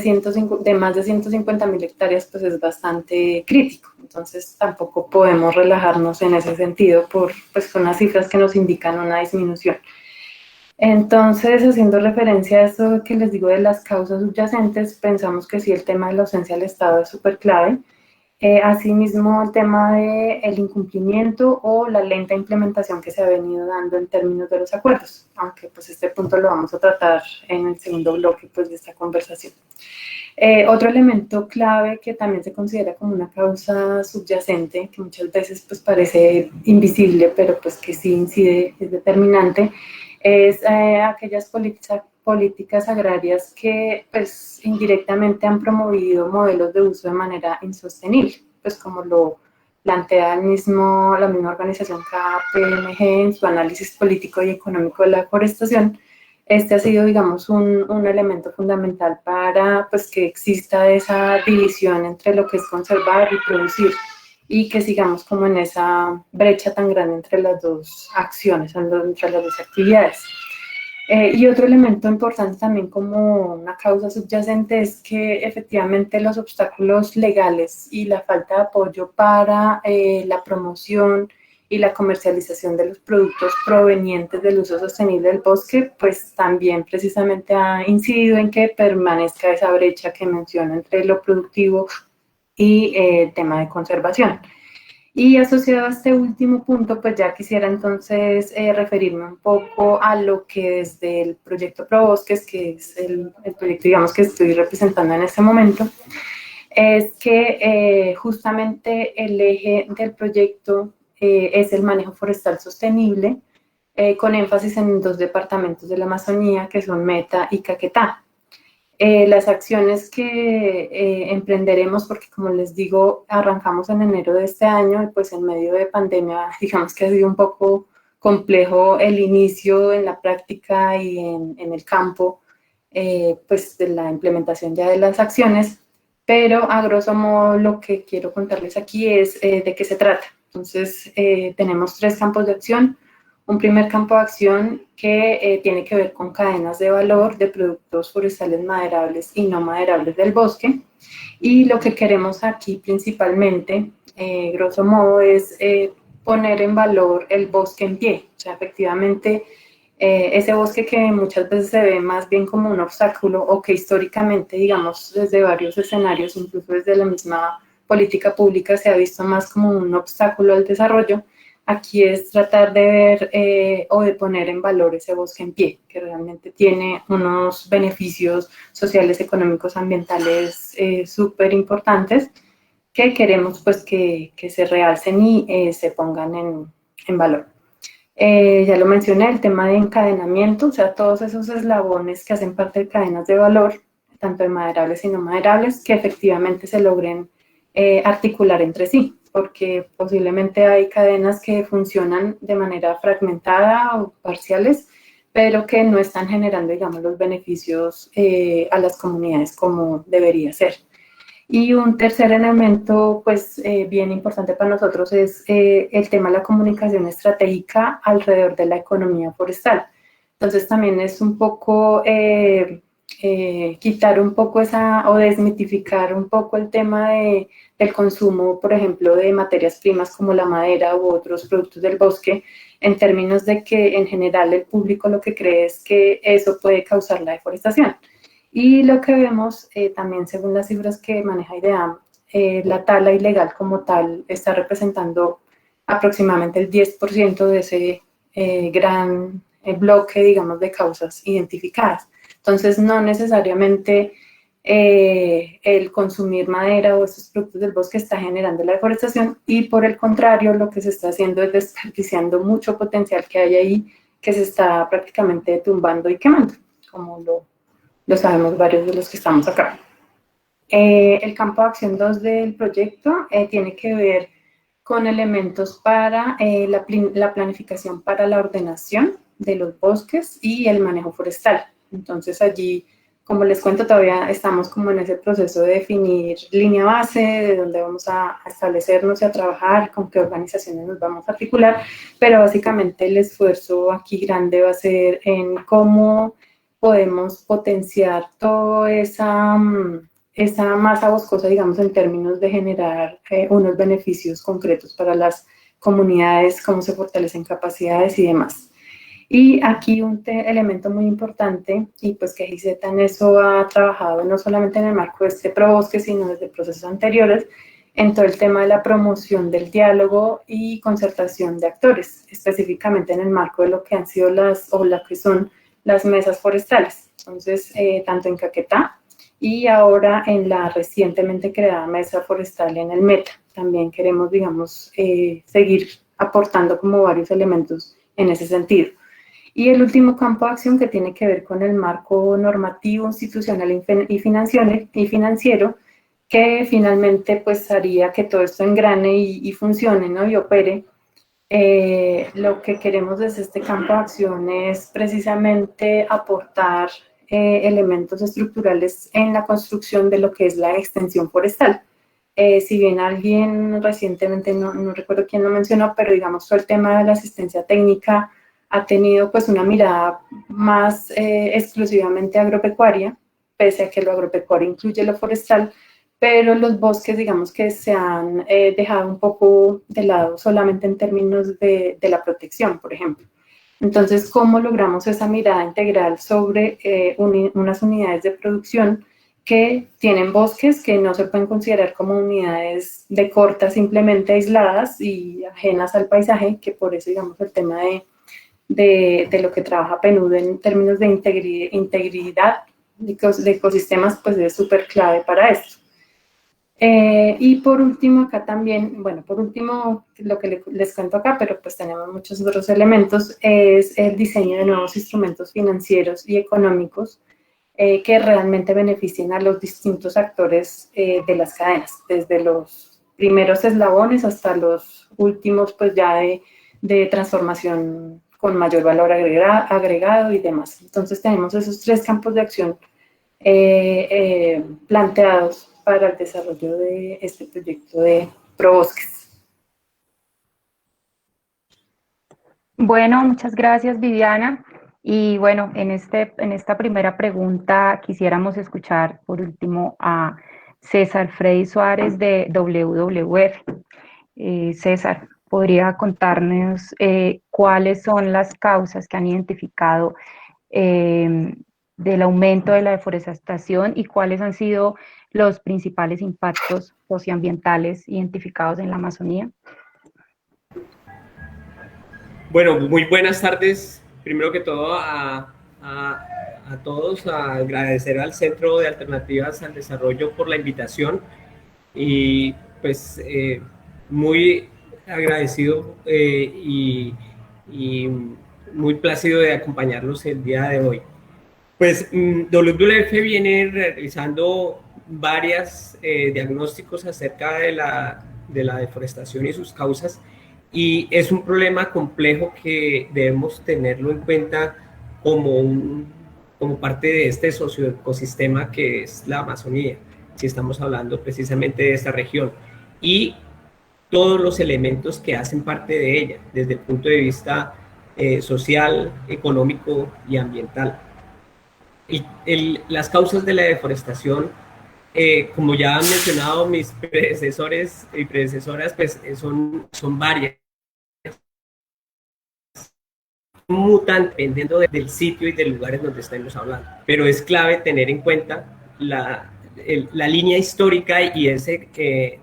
más de 150.000 hectáreas pues es bastante crítico. Entonces tampoco podemos relajarnos en ese sentido pues con las cifras que nos indican una disminución. Entonces, haciendo referencia a esto que les digo de las causas subyacentes, pensamos que sí, el tema de la ausencia del Estado es súper clave. Asimismo, el tema del incumplimiento o la lenta implementación que se ha venido dando en términos de los acuerdos, aunque pues este punto lo vamos a tratar en el segundo bloque pues, de esta conversación. Otro elemento clave que también se considera como una causa subyacente, que muchas veces pues, parece invisible, pero pues que sí incide, es determinante, es aquellas políticas agrarias que pues indirectamente han promovido modelos de uso de manera insostenible, pues como lo plantea la misma organización KPMG en su análisis político y económico de la deforestación. Este ha sido, digamos, un elemento fundamental para pues, que exista esa división entre lo que es conservar y producir y que sigamos como en esa brecha tan grande entre las dos acciones, entre las dos actividades. Y otro elemento importante también como una causa subyacente es que efectivamente los obstáculos legales y la falta de apoyo para la promoción y la comercialización de los productos provenientes del uso sostenible del bosque, pues también precisamente ha incidido en que permanezca esa brecha que menciono entre lo productivo y el tema de conservación. Y asociado a este último punto, pues ya quisiera entonces referirme un poco a lo que desde el proyecto ProBosques, que es el proyecto, digamos, que estoy representando en este momento, es que justamente el eje del proyecto es el manejo forestal sostenible, con énfasis en dos departamentos de la Amazonía, que son Meta y Caquetá. Las acciones que emprenderemos, porque como les digo, arrancamos en enero de este año y pues en medio de pandemia, digamos que ha sido un poco complejo el inicio en la práctica y en el campo, pues de la implementación ya de las acciones, pero a grosso modo lo que quiero contarles aquí es de qué se trata. Entonces, tenemos 3 campos de acción. Un primer campo de acción que tiene que ver con cadenas de valor de productos forestales maderables y no maderables del bosque. Y lo que queremos aquí principalmente, grosso modo, es poner en valor el bosque en pie. O sea, efectivamente, ese bosque que muchas veces se ve más bien como un obstáculo o que históricamente, digamos, desde varios escenarios, incluso desde la misma política pública, se ha visto más como un obstáculo al desarrollo. Aquí es tratar de ver o de poner en valor ese bosque en pie, que realmente tiene unos beneficios sociales, económicos, ambientales súper importantes que queremos pues que se realcen y se pongan en valor. Ya lo mencioné, el tema de encadenamiento, o sea, todos esos eslabones que hacen parte de cadenas de valor, tanto de maderables y no maderables, que efectivamente se logren articular entre sí, porque posiblemente hay cadenas que funcionan de manera fragmentada o parciales, pero que no están generando, digamos, los beneficios a las comunidades como debería ser. Y un tercer elemento, pues, bien importante para nosotros es el tema de la comunicación estratégica alrededor de la economía forestal. Entonces, también es un poco quitar un poco o desmitificar un poco el tema del consumo, por ejemplo, de materias primas como la madera u otros productos del bosque, en términos de que en general el público lo que cree es que eso puede causar la deforestación. Y lo que vemos también, según las cifras que maneja IDEAM, la tala ilegal como tal está representando aproximadamente el 10% de ese gran bloque, digamos, de causas identificadas. Entonces, no necesariamente el consumir madera o estos productos del bosque está generando la deforestación y, por el contrario, lo que se está haciendo es desperdiciando mucho potencial que hay ahí que se está prácticamente tumbando y quemando, como lo sabemos varios de los que estamos acá. El campo de acción 2 del proyecto tiene que ver con elementos para la planificación para la ordenación de los bosques y el manejo forestal. Entonces allí, como les cuento, todavía estamos como en ese proceso de definir línea base, de dónde vamos a establecernos y a trabajar, con qué organizaciones nos vamos a articular, pero básicamente el esfuerzo aquí grande va a ser en cómo podemos potenciar toda esa masa boscosa, digamos, en términos de generar unos beneficios concretos para las comunidades, cómo se fortalecen capacidades y demás. Y aquí un elemento muy importante, y pues que GIZ en eso ha trabajado no solamente en el marco de este ProBosque, sino desde procesos anteriores, en todo el tema de la promoción del diálogo y concertación de actores, específicamente en el marco de lo que han sido las que son las mesas forestales. Entonces, tanto en Caquetá y ahora en la recientemente creada mesa forestal en el Meta. También queremos, digamos, seguir aportando como varios elementos en ese sentido. Y el último campo de acción que tiene que ver con el marco normativo, institucional y financiero, que finalmente pues haría que todo esto engrane y funcione, ¿no? Y opere. Lo que queremos desde este campo de acción es precisamente aportar elementos estructurales en la construcción de lo que es la extensión forestal. Si bien alguien recientemente, no recuerdo quién lo mencionó, pero digamos todo el tema de la asistencia técnica ha tenido pues una mirada más exclusivamente agropecuaria, pese a que lo agropecuario incluye lo forestal, pero los bosques, digamos que se han dejado un poco de lado solamente en términos de la protección, por ejemplo. Entonces, ¿cómo logramos esa mirada integral sobre unas unidades de producción que tienen bosques que no se pueden considerar como unidades de corta simplemente aisladas y ajenas al paisaje, que por eso, digamos, el tema de lo que trabaja PNUD en términos de integridad de ecosistemas, pues es súper clave para esto. Y por último, acá también, bueno, por último, lo que les cuento acá, pero pues tenemos muchos otros elementos, es el diseño de nuevos instrumentos financieros y económicos que realmente beneficien a los distintos actores de las cadenas, desde los primeros eslabones hasta los últimos, pues ya de transformación con mayor valor agregado y demás. Entonces tenemos esos 3 campos de acción planteados para el desarrollo de este proyecto de Probosques. Bueno, muchas gracias, Viviana. Y bueno, en esta primera pregunta quisiéramos escuchar por último a César Freddy Suárez de WWF. César, ¿podría contarnos cuáles son las causas que han identificado del aumento de la deforestación y cuáles han sido los principales impactos socioambientales identificados en la Amazonía? Bueno, muy buenas tardes. Primero que todo a todos, a agradecer al Centro de Alternativas al Desarrollo por la invitación y pues muy agradecido y muy plácido de acompañarlos el día de hoy. Pues WWF viene realizando varios diagnósticos acerca de la deforestación y sus causas, y es un problema complejo que debemos tenerlo en cuenta como parte de este socioecosistema que es la Amazonía, si estamos hablando precisamente de esta región, y todos los elementos que hacen parte de ella, desde el punto de vista social, económico y ambiental. Las causas de la deforestación, como ya han mencionado mis predecesores y predecesoras, pues son varias. Mutan dependiendo del sitio y del lugar en donde estemos hablando. Pero es clave tener en cuenta la línea histórica y ese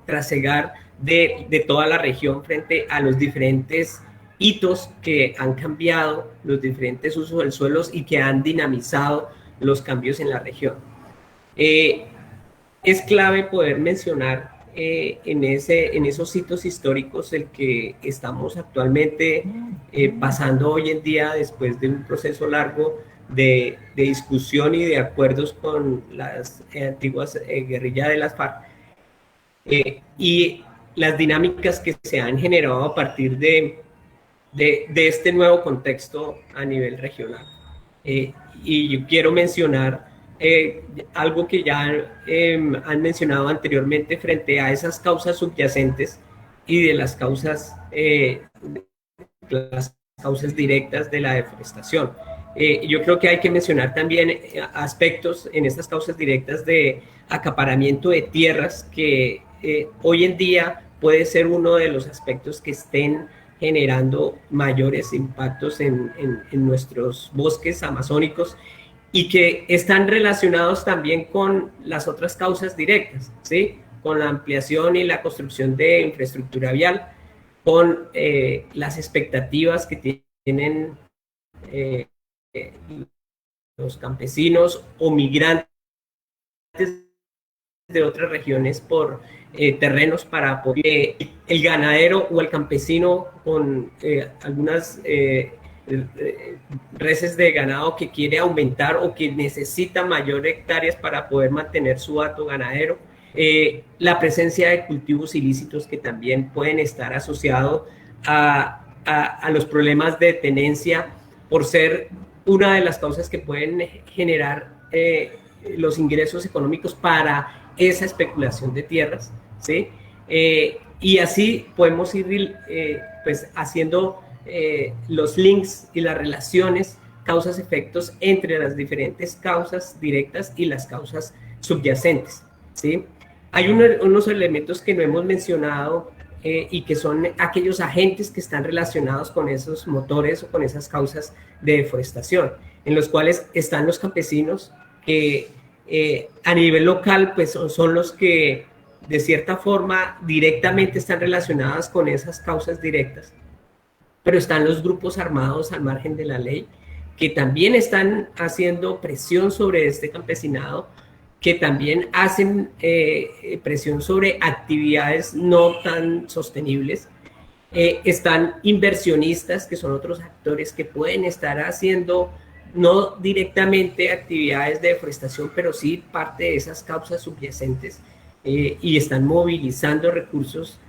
trasegar de toda la región frente a los diferentes hitos que han cambiado, los diferentes usos del suelo y que han dinamizado los cambios en la región. Es clave poder mencionar en esos hitos históricos el que estamos actualmente pasando hoy en día después de un proceso largo de discusión y de acuerdos con las antiguas guerrillas de las FARC y las dinámicas que se han generado a partir de este nuevo contexto a nivel regional. Y yo quiero mencionar algo que ya han mencionado anteriormente frente a esas causas subyacentes y de las causas directas de la deforestación. Yo creo que hay que mencionar también aspectos en estas causas directas de acaparamiento de tierras que hoy en día puede ser uno de los aspectos que estén generando mayores impactos en nuestros bosques amazónicos y que están relacionados también con las otras causas directas, ¿sí? Con la ampliación y la construcción de infraestructura vial, con las expectativas que tienen los campesinos o migrantes de otras regiones por terrenos para poder, el ganadero o el campesino con algunas reses de ganado que quiere aumentar o que necesita mayor hectáreas para poder mantener su hato ganadero, la presencia de cultivos ilícitos que también pueden estar asociados a los problemas de tenencia por ser una de las causas que pueden generar los ingresos económicos para esa especulación de tierras, ¿sí? Y así podemos ir pues haciendo los links y las relaciones, causas-efectos entre las diferentes causas directas y las causas subyacentes, ¿sí? Hay unos elementos que no hemos mencionado y que son aquellos agentes que están relacionados con esos motores o con esas causas de deforestación, en los cuales están los campesinos que a nivel local pues son los que de cierta forma directamente están relacionadas con esas causas directas, pero están los grupos armados al margen de la ley que también están haciendo presión sobre este campesinado, que también hacen presión sobre actividades no tan sostenibles. Están inversionistas, que son otros actores que pueden estar haciendo no directamente actividades de deforestación, pero sí parte de esas causas subyacentes, y están movilizando recursos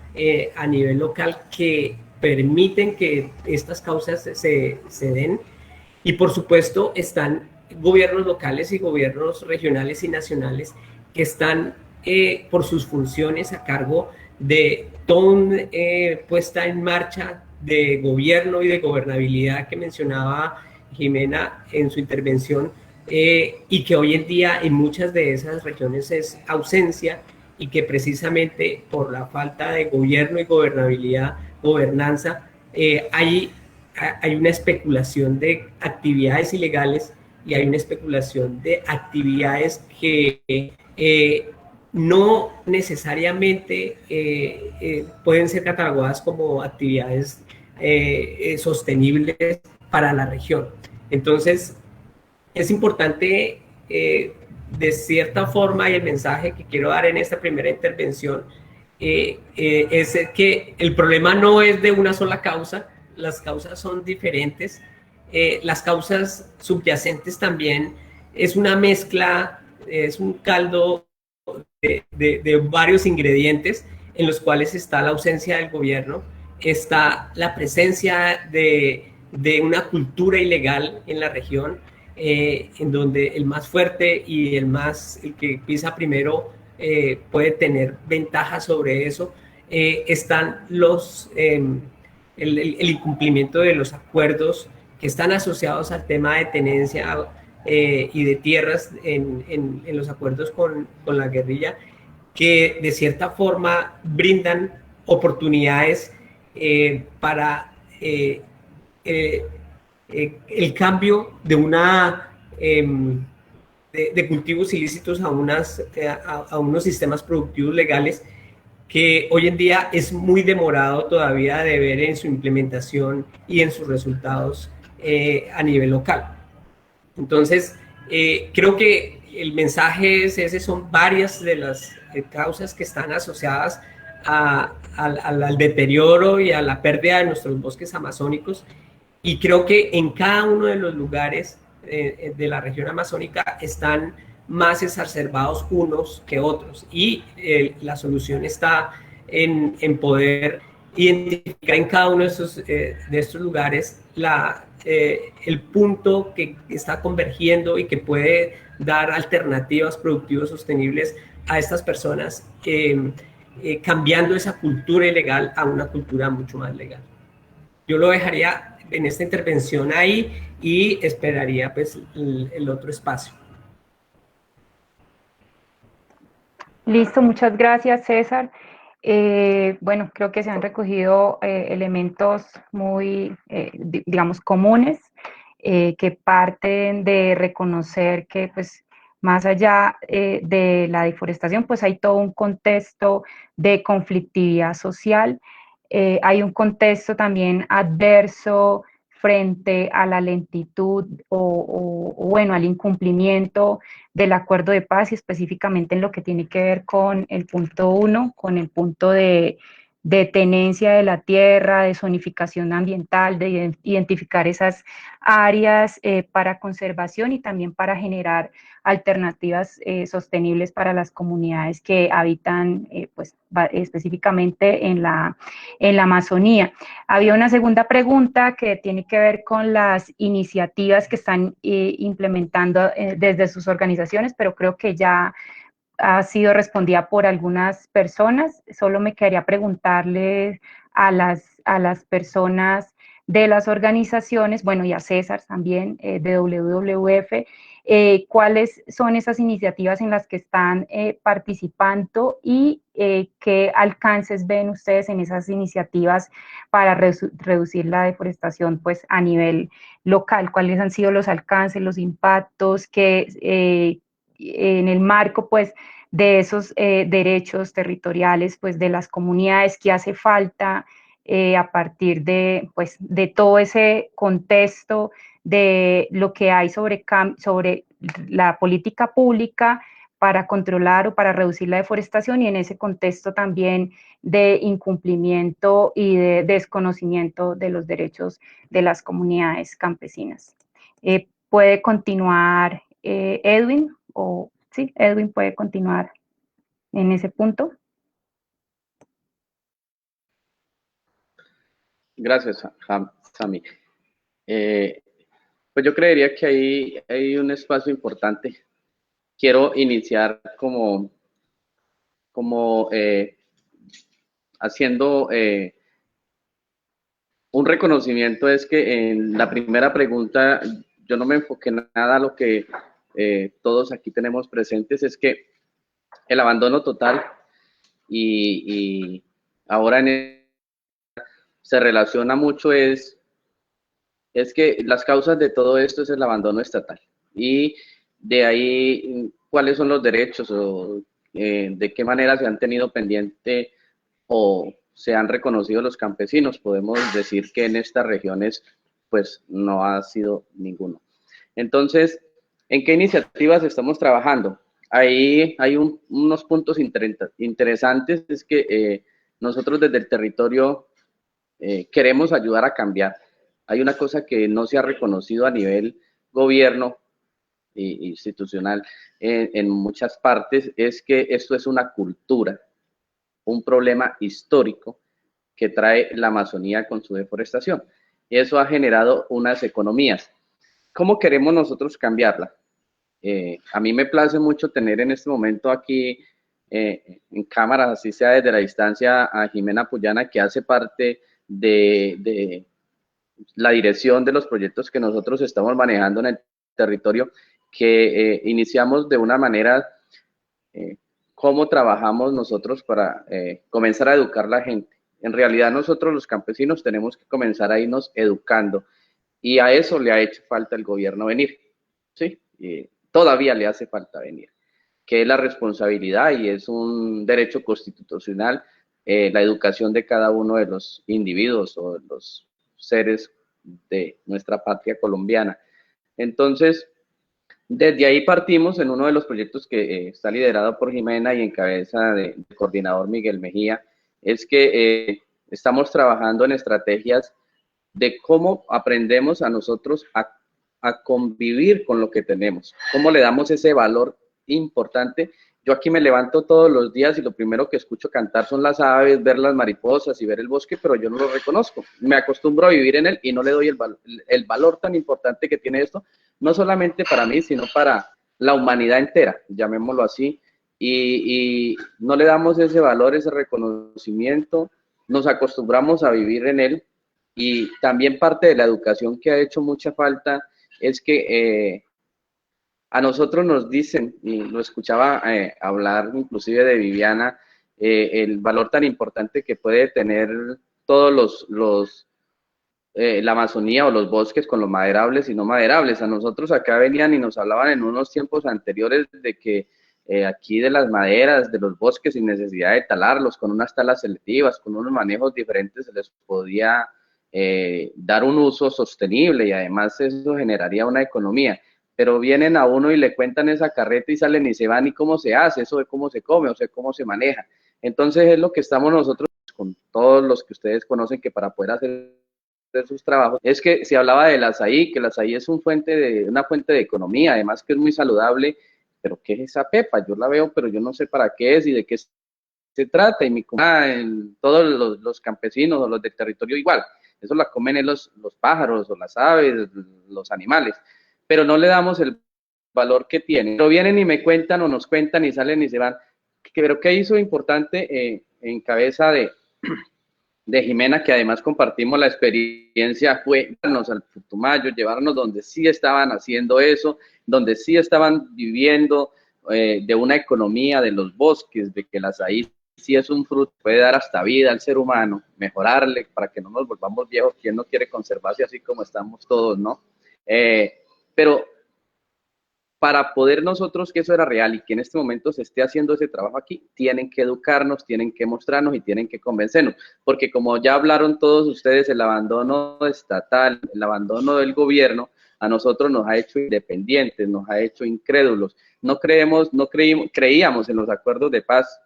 a nivel local que permiten que estas causas se den. Y por supuesto están gobiernos locales y gobiernos regionales y nacionales que están por sus funciones a cargo de toda una puesta en marcha de gobierno y de gobernabilidad que mencionaba Jimena en su intervención, y que hoy en día en muchas de esas regiones es ausencia, y que precisamente por la falta de gobierno y gobernabilidad, gobernanza, hay una especulación de actividades ilegales y hay una especulación de actividades que no necesariamente pueden ser catalogadas como actividades sostenibles para la región. Entonces, es importante, de cierta forma, y el mensaje que quiero dar en esta primera intervención, es que el problema no es de una sola causa, las causas son diferentes. Las causas subyacentes también es una mezcla, es un caldo de varios ingredientes en los cuales está la ausencia del gobierno, está la presencia de una cultura ilegal en la región, en donde el más fuerte y el que pisa primero puede tener ventaja sobre eso. Están el incumplimiento de los acuerdos que están asociados al tema de tenencia y de tierras en los acuerdos con la guerrilla, que de cierta forma brindan oportunidades para el cambio de de cultivos ilícitos a unos sistemas productivos legales, que hoy en día es muy demorado todavía de ver en su implementación y en sus resultados a nivel local. Entonces, creo que el mensaje es ese, son varias de las causas que están asociadas al deterioro y a la pérdida de nuestros bosques amazónicos, y creo que en cada uno de los lugares de la región amazónica están más exacerbados unos que otros, y la solución está en poder identificar en cada uno de estos lugares el punto que está convergiendo y que puede dar alternativas productivas sostenibles a estas personas, cambiando esa cultura ilegal a una cultura mucho más legal. Yo lo dejaría en esta intervención ahí y esperaría pues el otro espacio. Listo, muchas gracias, César. Bueno, creo que se han recogido elementos muy, digamos, comunes, que parten de reconocer que, pues, más allá de la deforestación, pues hay todo un contexto de conflictividad social, hay un contexto también adverso frente a la lentitud o bueno, al incumplimiento del acuerdo de paz, y específicamente en lo que tiene que ver con el punto 1, con el punto de tenencia de la tierra, de zonificación ambiental, de identificar esas áreas para conservación y también para generar alternativas sostenibles para las comunidades que habitan pues, específicamente en la Amazonía. Había una segunda pregunta que tiene que ver con las iniciativas que están implementando desde sus organizaciones, pero creo que ya ha sido respondida por algunas personas. Solo me quedaría preguntarle a las personas de las organizaciones, bueno, y a César también, de WWF, cuáles son esas iniciativas en las que están participando y qué alcances ven ustedes en esas iniciativas para reducir la deforestación pues, a nivel local. ¿Cuáles han sido los alcances, los impactos que en el marco pues, de esos derechos territoriales pues, de las comunidades, que hace falta a partir de, pues, de todo ese contexto de lo que hay sobre la política pública para controlar o para reducir la deforestación, y en ese contexto también de incumplimiento y de desconocimiento de los derechos de las comunidades campesinas? ¿Puede continuar Edwin? O sí, Edwin puede continuar en ese punto. Gracias, Sami. Pues yo creería que ahí hay un espacio importante. Quiero iniciar como como haciendo un reconocimiento, es que en la primera pregunta yo no me enfoqué en nada a lo que todos aquí tenemos presentes, es que el abandono total y ahora se relaciona mucho es que las causas de todo esto es el abandono estatal. Y de ahí, ¿cuáles son los derechos o de qué manera se han tenido pendiente o se han reconocido los campesinos? Podemos decir que en estas regiones, pues, no ha sido ninguno. Entonces, ¿en qué iniciativas estamos trabajando? Ahí hay unos puntos interesantes, es que nosotros desde el territorio queremos ayudar a cambiar. Hay una cosa que no se ha reconocido a nivel gobierno institucional en muchas partes, es que esto es una cultura, un problema histórico que trae la Amazonía con su deforestación. Y eso ha generado unas economías. ¿Cómo queremos nosotros cambiarla? A mí me place mucho tener en este momento aquí en cámara, así sea desde la distancia, a Jimena Puyana, que hace parte de la dirección de los proyectos que nosotros estamos manejando en el territorio, que iniciamos de una manera, cómo trabajamos nosotros para comenzar a educar a la gente. En realidad nosotros los campesinos tenemos que comenzar a irnos educando, y a eso le ha hecho falta el gobierno venir, ¿sí? Todavía le hace falta venir, que es la responsabilidad y es un derecho constitucional, la educación de cada uno de los individuos o de los seres de nuestra patria colombiana. Entonces, desde ahí partimos en uno de los proyectos que está liderado por Jimena y en cabeza del coordinador Miguel Mejía, es que estamos trabajando en estrategias de cómo aprendemos a nosotros a convivir con lo que tenemos, cómo le damos ese valor importante. Yo aquí me levanto todos los días y lo primero que escucho cantar son las aves, ver las mariposas y ver el bosque, pero yo no lo reconozco. Me acostumbro a vivir en él y no le doy el valor tan importante que tiene esto, no solamente para mí, sino para la humanidad entera, llamémoslo así, y no le damos ese valor, ese reconocimiento, nos acostumbramos a vivir en él. Y también parte de la educación que ha hecho mucha falta es que a nosotros nos dicen, y lo escuchaba hablar inclusive de Viviana, el valor tan importante que puede tener todos la Amazonía o los bosques con los maderables y no maderables. A nosotros acá venían y nos hablaban en unos tiempos anteriores de que aquí de las maderas, de los bosques, sin necesidad de talarlos, con unas talas selectivas, con unos manejos diferentes, se les podía dar un uso sostenible y además eso generaría una economía. Pero vienen a uno y le cuentan esa carreta y salen y se van, y cómo se hace, eso de cómo se come, o sea, cómo se maneja. Entonces es lo que estamos nosotros con todos los que ustedes conocen, que para poder hacer sus trabajos, es que se hablaba del azaí, que el azaí es una fuente de economía, además que es muy saludable. Pero ¿qué es esa pepa? Yo la veo, pero yo no sé para qué es y de qué se trata. Y mi comunidad, todos los campesinos o los del territorio igual, eso la comen los pájaros o las aves, los animales, pero no le damos el valor que tiene. Pero vienen y me cuentan o nos cuentan y salen y se van. Pero ¿qué hizo importante en cabeza de Jimena, que además compartimos la experiencia, fue llevarnos al Putumayo, llevarnos donde sí estaban haciendo eso, donde sí estaban viviendo de una economía de los bosques, de que el azaí sí es un fruto, puede dar hasta vida al ser humano, mejorarle para que no nos volvamos viejos. ¿Quién no quiere conservarse así como estamos todos, no? Pero para poder nosotros que eso era real y que en este momento se esté haciendo ese trabajo aquí, tienen que educarnos, tienen que mostrarnos y tienen que convencernos, porque como ya hablaron todos ustedes, el abandono estatal, el abandono del gobierno, a nosotros nos ha hecho independientes, nos ha hecho incrédulos. Creíamos en los acuerdos de paz,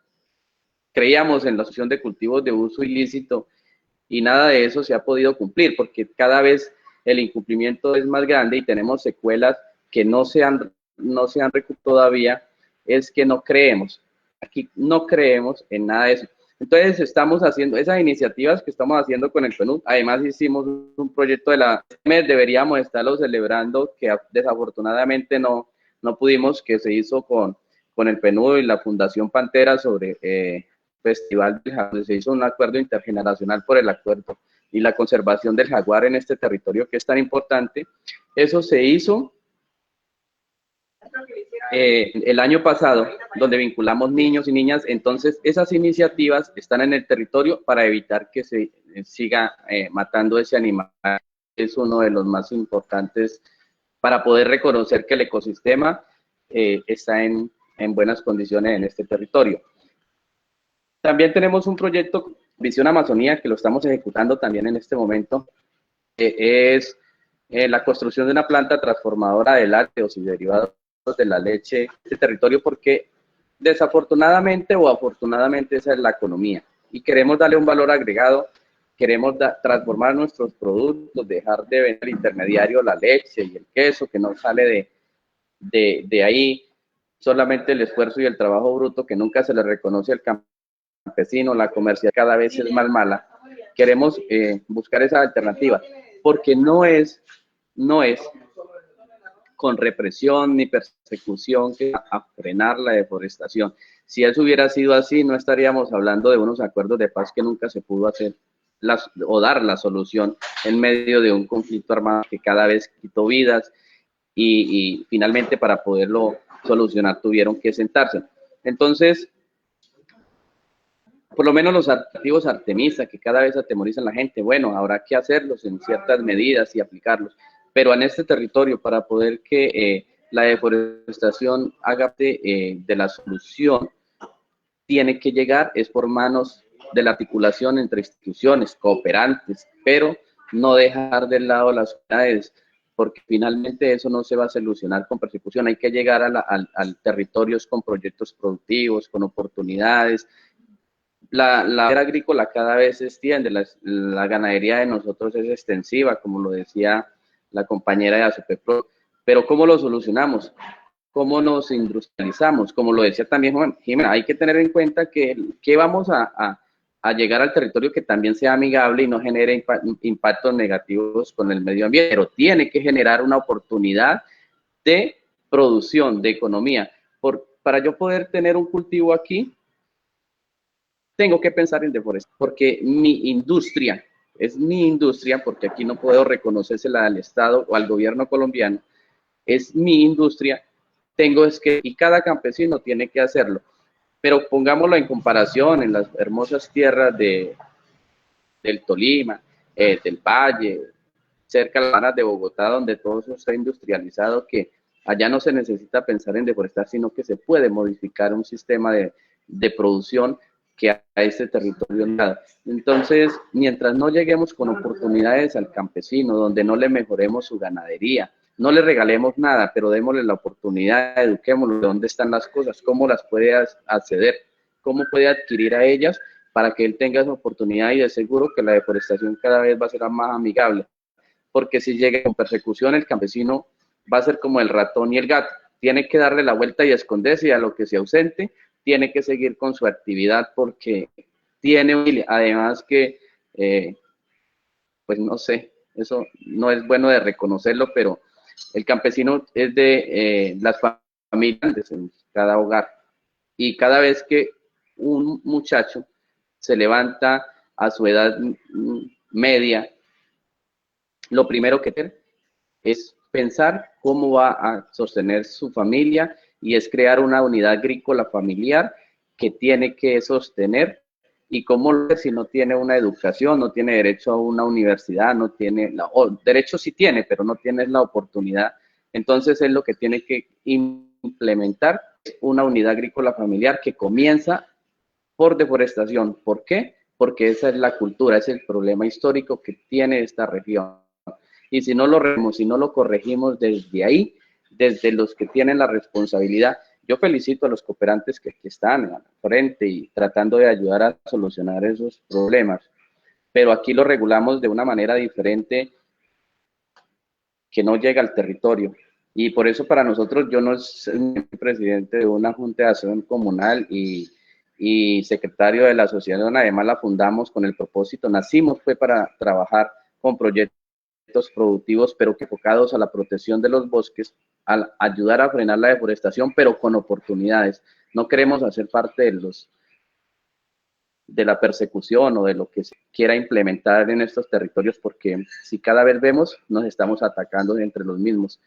creíamos en la asociación de cultivos de uso ilícito, y nada de eso se ha podido cumplir, porque cada vez el incumplimiento es más grande y tenemos secuelas que no se han recuperado todavía. Es que no creemos, aquí no creemos en nada de eso. Entonces estamos haciendo esas iniciativas que estamos haciendo con el PNUD. Además hicimos un proyecto deberíamos estarlo celebrando, que desafortunadamente no pudimos, que se hizo con con el PNUD y la Fundación Pantera sobre Festival del Jaguar. Se hizo un acuerdo intergeneracional por el acuerdo y la conservación del jaguar en este territorio que es tan importante. Eso se hizo el año pasado, donde vinculamos niños y niñas. Entonces, esas iniciativas están en el territorio para evitar que se siga matando ese animal. Es uno de los más importantes para poder reconocer que el ecosistema está en buenas condiciones en este territorio. También tenemos un proyecto Visión Amazonía que lo estamos ejecutando también en este momento. Es la construcción de una planta transformadora de lácteos y derivados de la leche en este territorio, porque desafortunadamente o afortunadamente esa es la economía y queremos darle un valor agregado, queremos transformar nuestros productos, dejar de vender al intermediario la leche y el queso que no sale de ahí, solamente el esfuerzo y el trabajo bruto que nunca se le reconoce al campesino. La comercial cada vez es más mala. Queremos buscar esa alternativa, porque no es con represión ni persecución que va a frenar la deforestación. Si eso hubiera sido así, no estaríamos hablando de unos acuerdos de paz que nunca se pudo hacer o dar la solución en medio de un conflicto armado que cada vez quitó vidas y finalmente para poderlo solucionar tuvieron que sentarse. Entonces, por lo menos los activos Artemisa, que cada vez atemorizan a la gente, bueno, habrá que hacerlos en ciertas medidas y aplicarlos. Pero en este territorio, para poder que la deforestación haga de la solución, tiene que llegar, es por manos de la articulación entre instituciones, cooperantes, pero no dejar de lado las unidades, porque finalmente eso no se va a solucionar con persecución. Hay que llegar al territorios con proyectos productivos, con oportunidades. La era agrícola cada vez se extiende, la ganadería de nosotros es extensiva, como lo decía la compañera de ASOPEPRO, pero ¿cómo lo solucionamos? ¿Cómo nos industrializamos? Como lo decía también Jimena, hay que tener en cuenta que vamos a llegar al territorio que también sea amigable y no genere impactos negativos con el medio ambiente, pero tiene que generar una oportunidad de producción, de economía. Para yo poder tener un cultivo aquí, tengo que pensar en deforestación, porque mi industria, es mi industria, porque aquí no puedo reconocérsela al Estado o al gobierno colombiano, es mi industria, y cada campesino tiene que hacerlo. Pero pongámoslo en comparación en las hermosas tierras del Tolima, del Valle, cerca de las zonas de Bogotá, donde todo eso está industrializado, que allá no se necesita pensar en deforestar, sino que se puede modificar un sistema de producción que a este territorio nada. Entonces, mientras no lleguemos con oportunidades al campesino, donde no le mejoremos su ganadería, no le regalemos nada, pero démosle la oportunidad, eduquémoslo de dónde están las cosas, cómo las puede acceder, cómo puede adquirir a ellas para que él tenga esa oportunidad, y de seguro que la deforestación cada vez va a ser más amigable, porque si llega con persecución, el campesino va a ser como el ratón y el gato, tiene que darle la vuelta y esconderse, y a lo que se ausente, tiene que seguir con su actividad, porque tiene, además que, pues no sé, eso no es bueno de reconocerlo, pero el campesino es de las familias en cada hogar, y cada vez que un muchacho se levanta a su edad media, lo primero que tiene es pensar cómo va a sostener su familia, y es crear una unidad agrícola familiar que tiene que sostener. Y cómo si no tiene una educación, no tiene derecho a una universidad, no tiene, derecho sí tiene, pero no tiene la oportunidad. Entonces es lo que tiene que implementar una unidad agrícola familiar que comienza por deforestación. ¿Por qué? Porque esa es la cultura, es el problema histórico que tiene esta región. Y si no lo corregimos desde ahí, desde los que tienen la responsabilidad. Yo felicito a los cooperantes que están al frente y tratando de ayudar a solucionar esos problemas, pero aquí lo regulamos de una manera diferente que no llega al territorio. Y por eso para nosotros, yo no soy presidente de una junta de acción comunal y secretario de la asociación, además la fundamos con el propósito, nacimos fue para trabajar con proyectos productivos, pero que enfocados a la protección de los bosques, a ayudar a frenar la deforestación, pero con oportunidades. No queremos hacer parte de la persecución o de lo que se quiera implementar en estos territorios, porque si cada vez vemos, nos estamos atacando entre los mismos.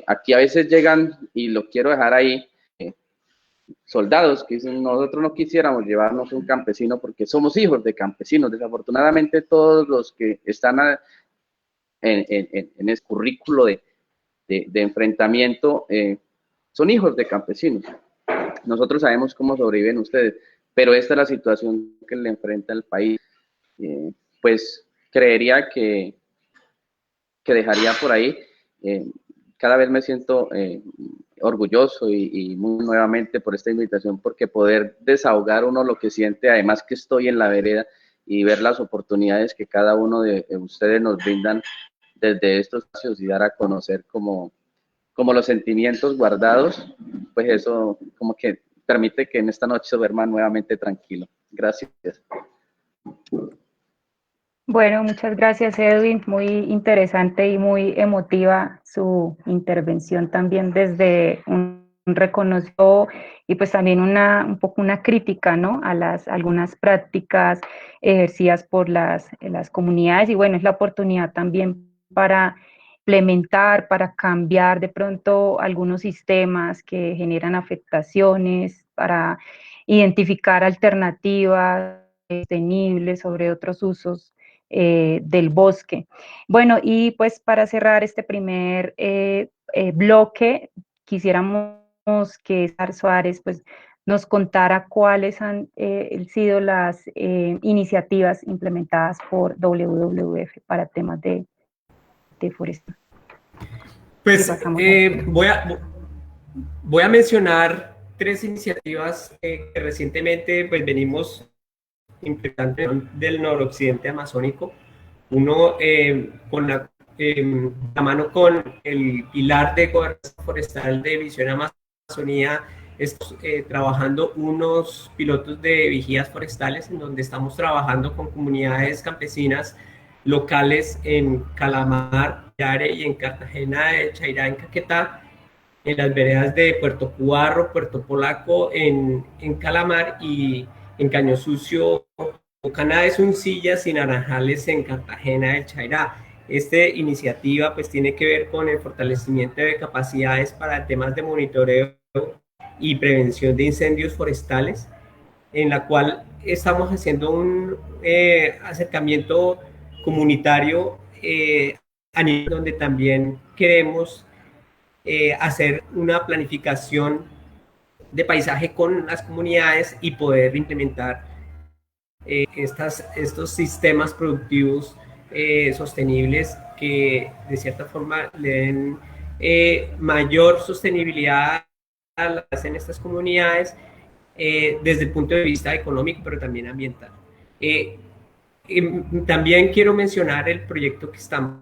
Aquí a veces llegan, y lo quiero dejar ahí, soldados que dicen, nosotros no quisiéramos llevarnos un campesino porque somos hijos de campesinos. Desafortunadamente todos los que están en ese currículo de enfrentamiento son hijos de campesinos. Nosotros sabemos cómo sobreviven ustedes, pero esta es la situación que le enfrenta el país. Pues creería que dejaría por ahí. Cada vez me siento orgulloso y muy nuevamente por esta invitación, porque poder desahogar uno lo que siente, además que estoy en la vereda, y ver las oportunidades que cada uno de ustedes nos brindan desde estos espacios y dar a conocer como los sentimientos guardados, pues eso como que permite que en esta noche duerma nuevamente tranquilo. Gracias. Bueno, muchas gracias, Edwin. Muy interesante y muy emotiva su intervención también desde un reconocimiento y pues también un poco una crítica, ¿no?, a algunas prácticas ejercidas por las comunidades, y bueno, es la oportunidad también para implementar, para cambiar de pronto algunos sistemas que generan afectaciones, para identificar alternativas sostenibles sobre otros usos del bosque. Bueno, y pues para cerrar este primer bloque, quisiéramos que César Suárez pues nos contara cuáles han sido las iniciativas implementadas por WWF para temas de deforestación. Pues voy a mencionar 3 iniciativas que recientemente pues venimos implementando del noroccidente amazónico. Uno con la mano con el pilar de gobernanza forestal de Visión Amazonía, estamos trabajando unos pilotos de vigías forestales en donde estamos trabajando con comunidades campesinas locales en Calamar, Yare y en Cartagena de Chairá, en Caquetá, en las veredas de Puerto Cubarro, Puerto Polaco, en Calamar, y en Caño Sucio, Bocaná de Suncillas y Naranjales en Cartagena del Chairá. Esta iniciativa pues tiene que ver con el fortalecimiento de capacidades para temas de monitoreo y prevención de incendios forestales, en la cual estamos haciendo un acercamiento comunitario a nivel donde también queremos hacer una planificación de paisaje con las comunidades y poder implementar estos sistemas productivos sostenibles que de cierta forma le den mayor sostenibilidad en estas comunidades desde el punto de vista económico, pero también ambiental. También quiero mencionar el proyecto que estamos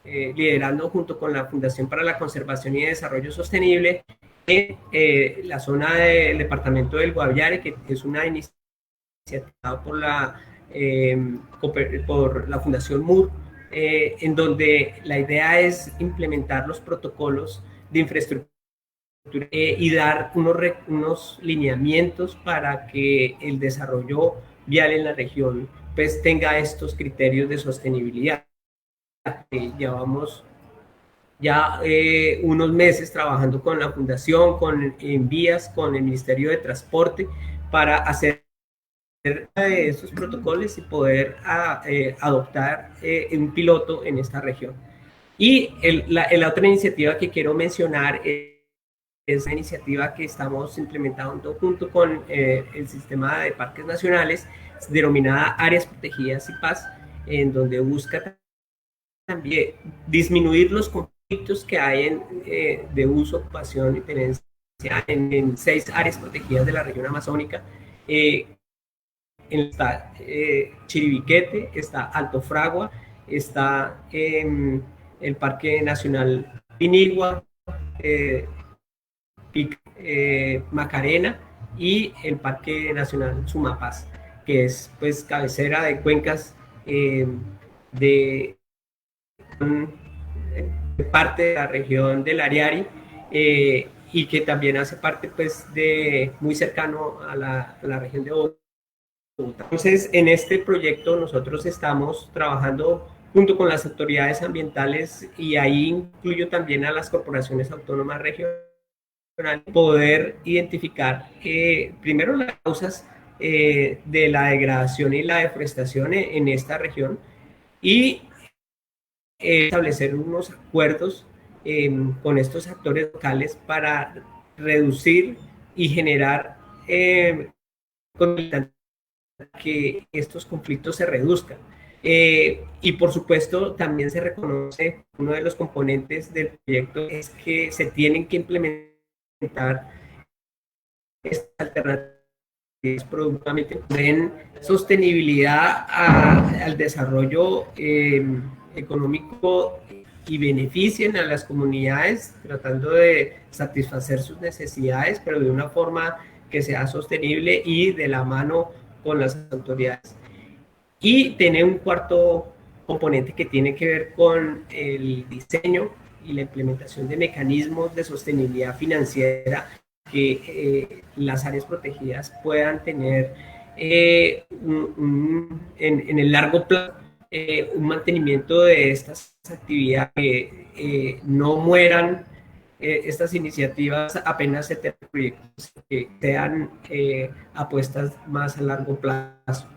liderando junto con la Fundación para la Conservación y Desarrollo Sostenible en la zona del departamento del Guaviare, que es una iniciativa por la Fundación MUR, en donde la idea es implementar los protocolos de infraestructura y dar unos lineamientos para que el desarrollo vial en la región pues tenga estos criterios de sostenibilidad. Llevamos ya unos meses trabajando con la Fundación, con Envías, con el Ministerio de Transporte, para hacer estos protocolos y poder adoptar un piloto en esta región. Y la otra iniciativa que quiero mencionar es una iniciativa que estamos implementando junto con el sistema de parques nacionales, denominada Áreas Protegidas y Paz, en donde busca también disminuir los conflictos que hay de uso, ocupación y tenencia en 6 áreas protegidas de la región amazónica. Está Chiribiquete, está Alto Fragua, está el Parque Nacional Pinigua, Macarena, y el Parque Nacional Sumapaz, que es pues cabecera de cuencas parte de la región del Ariari, y que también hace parte pues muy cercano a la región de Bogotá. Entonces, en este proyecto nosotros estamos trabajando junto con las autoridades ambientales, y ahí incluyo también a las corporaciones autónomas regionales, poder identificar primero las causas de la degradación y la deforestación en esta región, y establecer unos acuerdos con estos actores locales para reducir y generar que estos conflictos se reduzcan. Y por supuesto también se reconoce, uno de los componentes del proyecto es que se tienen que implementar estas alternativas productivamente den sostenibilidad al desarrollo económico y beneficien a las comunidades, tratando de satisfacer sus necesidades, pero de una forma que sea sostenible y de la mano con las autoridades. Y tiene un cuarto componente que tiene que ver con el diseño y la implementación de mecanismos de sostenibilidad financiera que las áreas protegidas puedan tener en el largo plazo un mantenimiento de estas actividades, que no mueran estas iniciativas apenas se terminen proyectos, que sean apuestas más a largo plazo.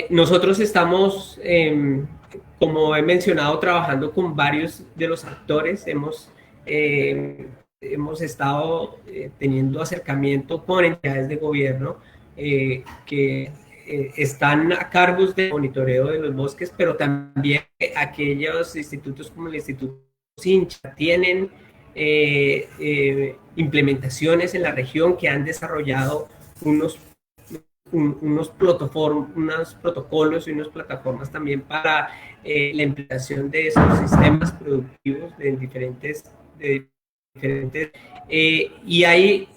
Nosotros estamos, como he mencionado, trabajando con varios de los actores. Hemos estado teniendo acercamiento con entidades de gobierno que están a cargo del monitoreo de los bosques, pero también aquellos institutos como el Instituto Sincha tienen implementaciones en la región que han desarrollado unos protocolos y unas plataformas también para la implementación de esos sistemas productivos de diferentes y hay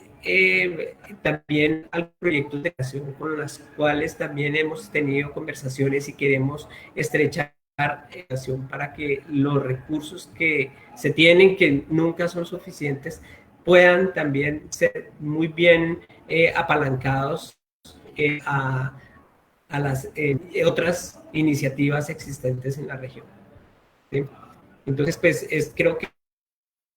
también proyectos de creación con los cuales también hemos tenido conversaciones y queremos estrechar relación para que los recursos que se tienen, que nunca son suficientes, puedan también ser muy bien apalancados a las otras iniciativas existentes en la región. ¿Sí? Entonces, pues creo que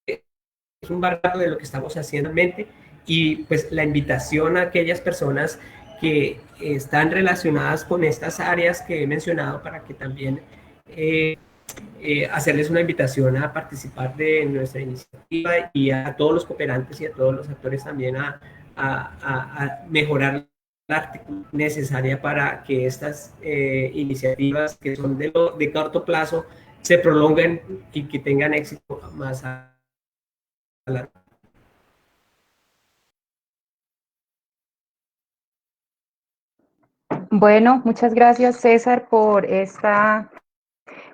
es un barco de lo que estamos haciendo en mente, y pues la invitación a aquellas personas que están relacionadas con estas áreas que he mencionado, para que también hacerles una invitación a participar de nuestra iniciativa, y a todos los cooperantes y a todos los actores también a mejorar la articulación necesaria para que estas iniciativas, que son de corto plazo, se prolonguen y que tengan éxito más a largo. Bueno, muchas gracias, César, por esta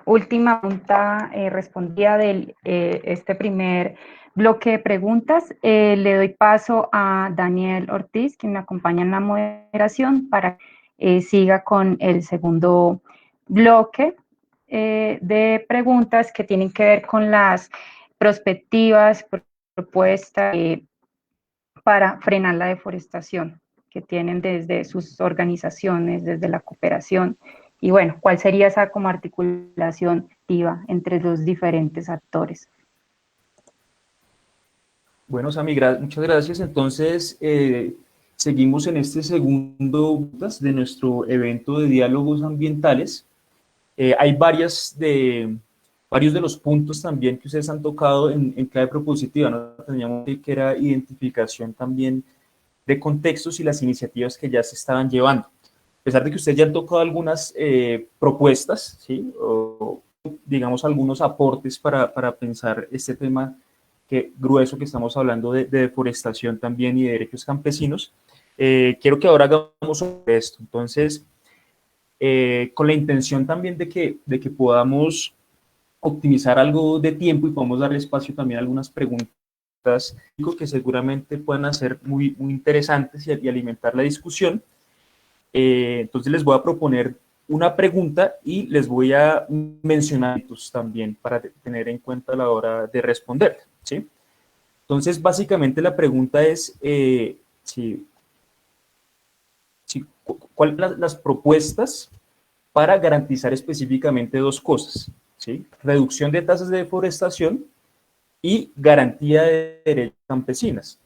última pregunta respondida de este primer bloque de preguntas. Le doy paso a Daniel Ortiz, quien me acompaña en la moderación, para que siga con el segundo bloque de preguntas que tienen que ver con las perspectivas, propuestas para frenar la deforestación que tienen desde sus organizaciones, desde la cooperación. Y bueno, ¿cuál sería esa como articulación activa entre los diferentes actores? Bueno, Sami, muchas gracias. Entonces, seguimos en este segundo de nuestro evento de diálogos ambientales. Hay varios de los puntos también que ustedes han tocado en clave propositiva, ¿no? Teníamos que era identificación también de contextos y las iniciativas que ya se estaban llevando. A pesar de que ustedes ya han tocado algunas propuestas, ¿sí? O digamos algunos aportes para pensar este tema grueso que estamos hablando de deforestación también y de derechos campesinos, quiero que ahora hagamos sobre esto. Entonces, con la intención también de que podamos optimizar algo de tiempo y podamos darle espacio también a algunas preguntas que seguramente puedan ser muy interesantes y alimentar la discusión. Entonces les voy a proponer una pregunta y les voy a mencionar también para tener en cuenta a la hora de responder, ¿sí? Entonces, básicamente la pregunta es, ¿cuáles son las propuestas para garantizar específicamente dos cosas, ¿sí? Reducción de tasas de deforestación y garantía de derechos campesinos.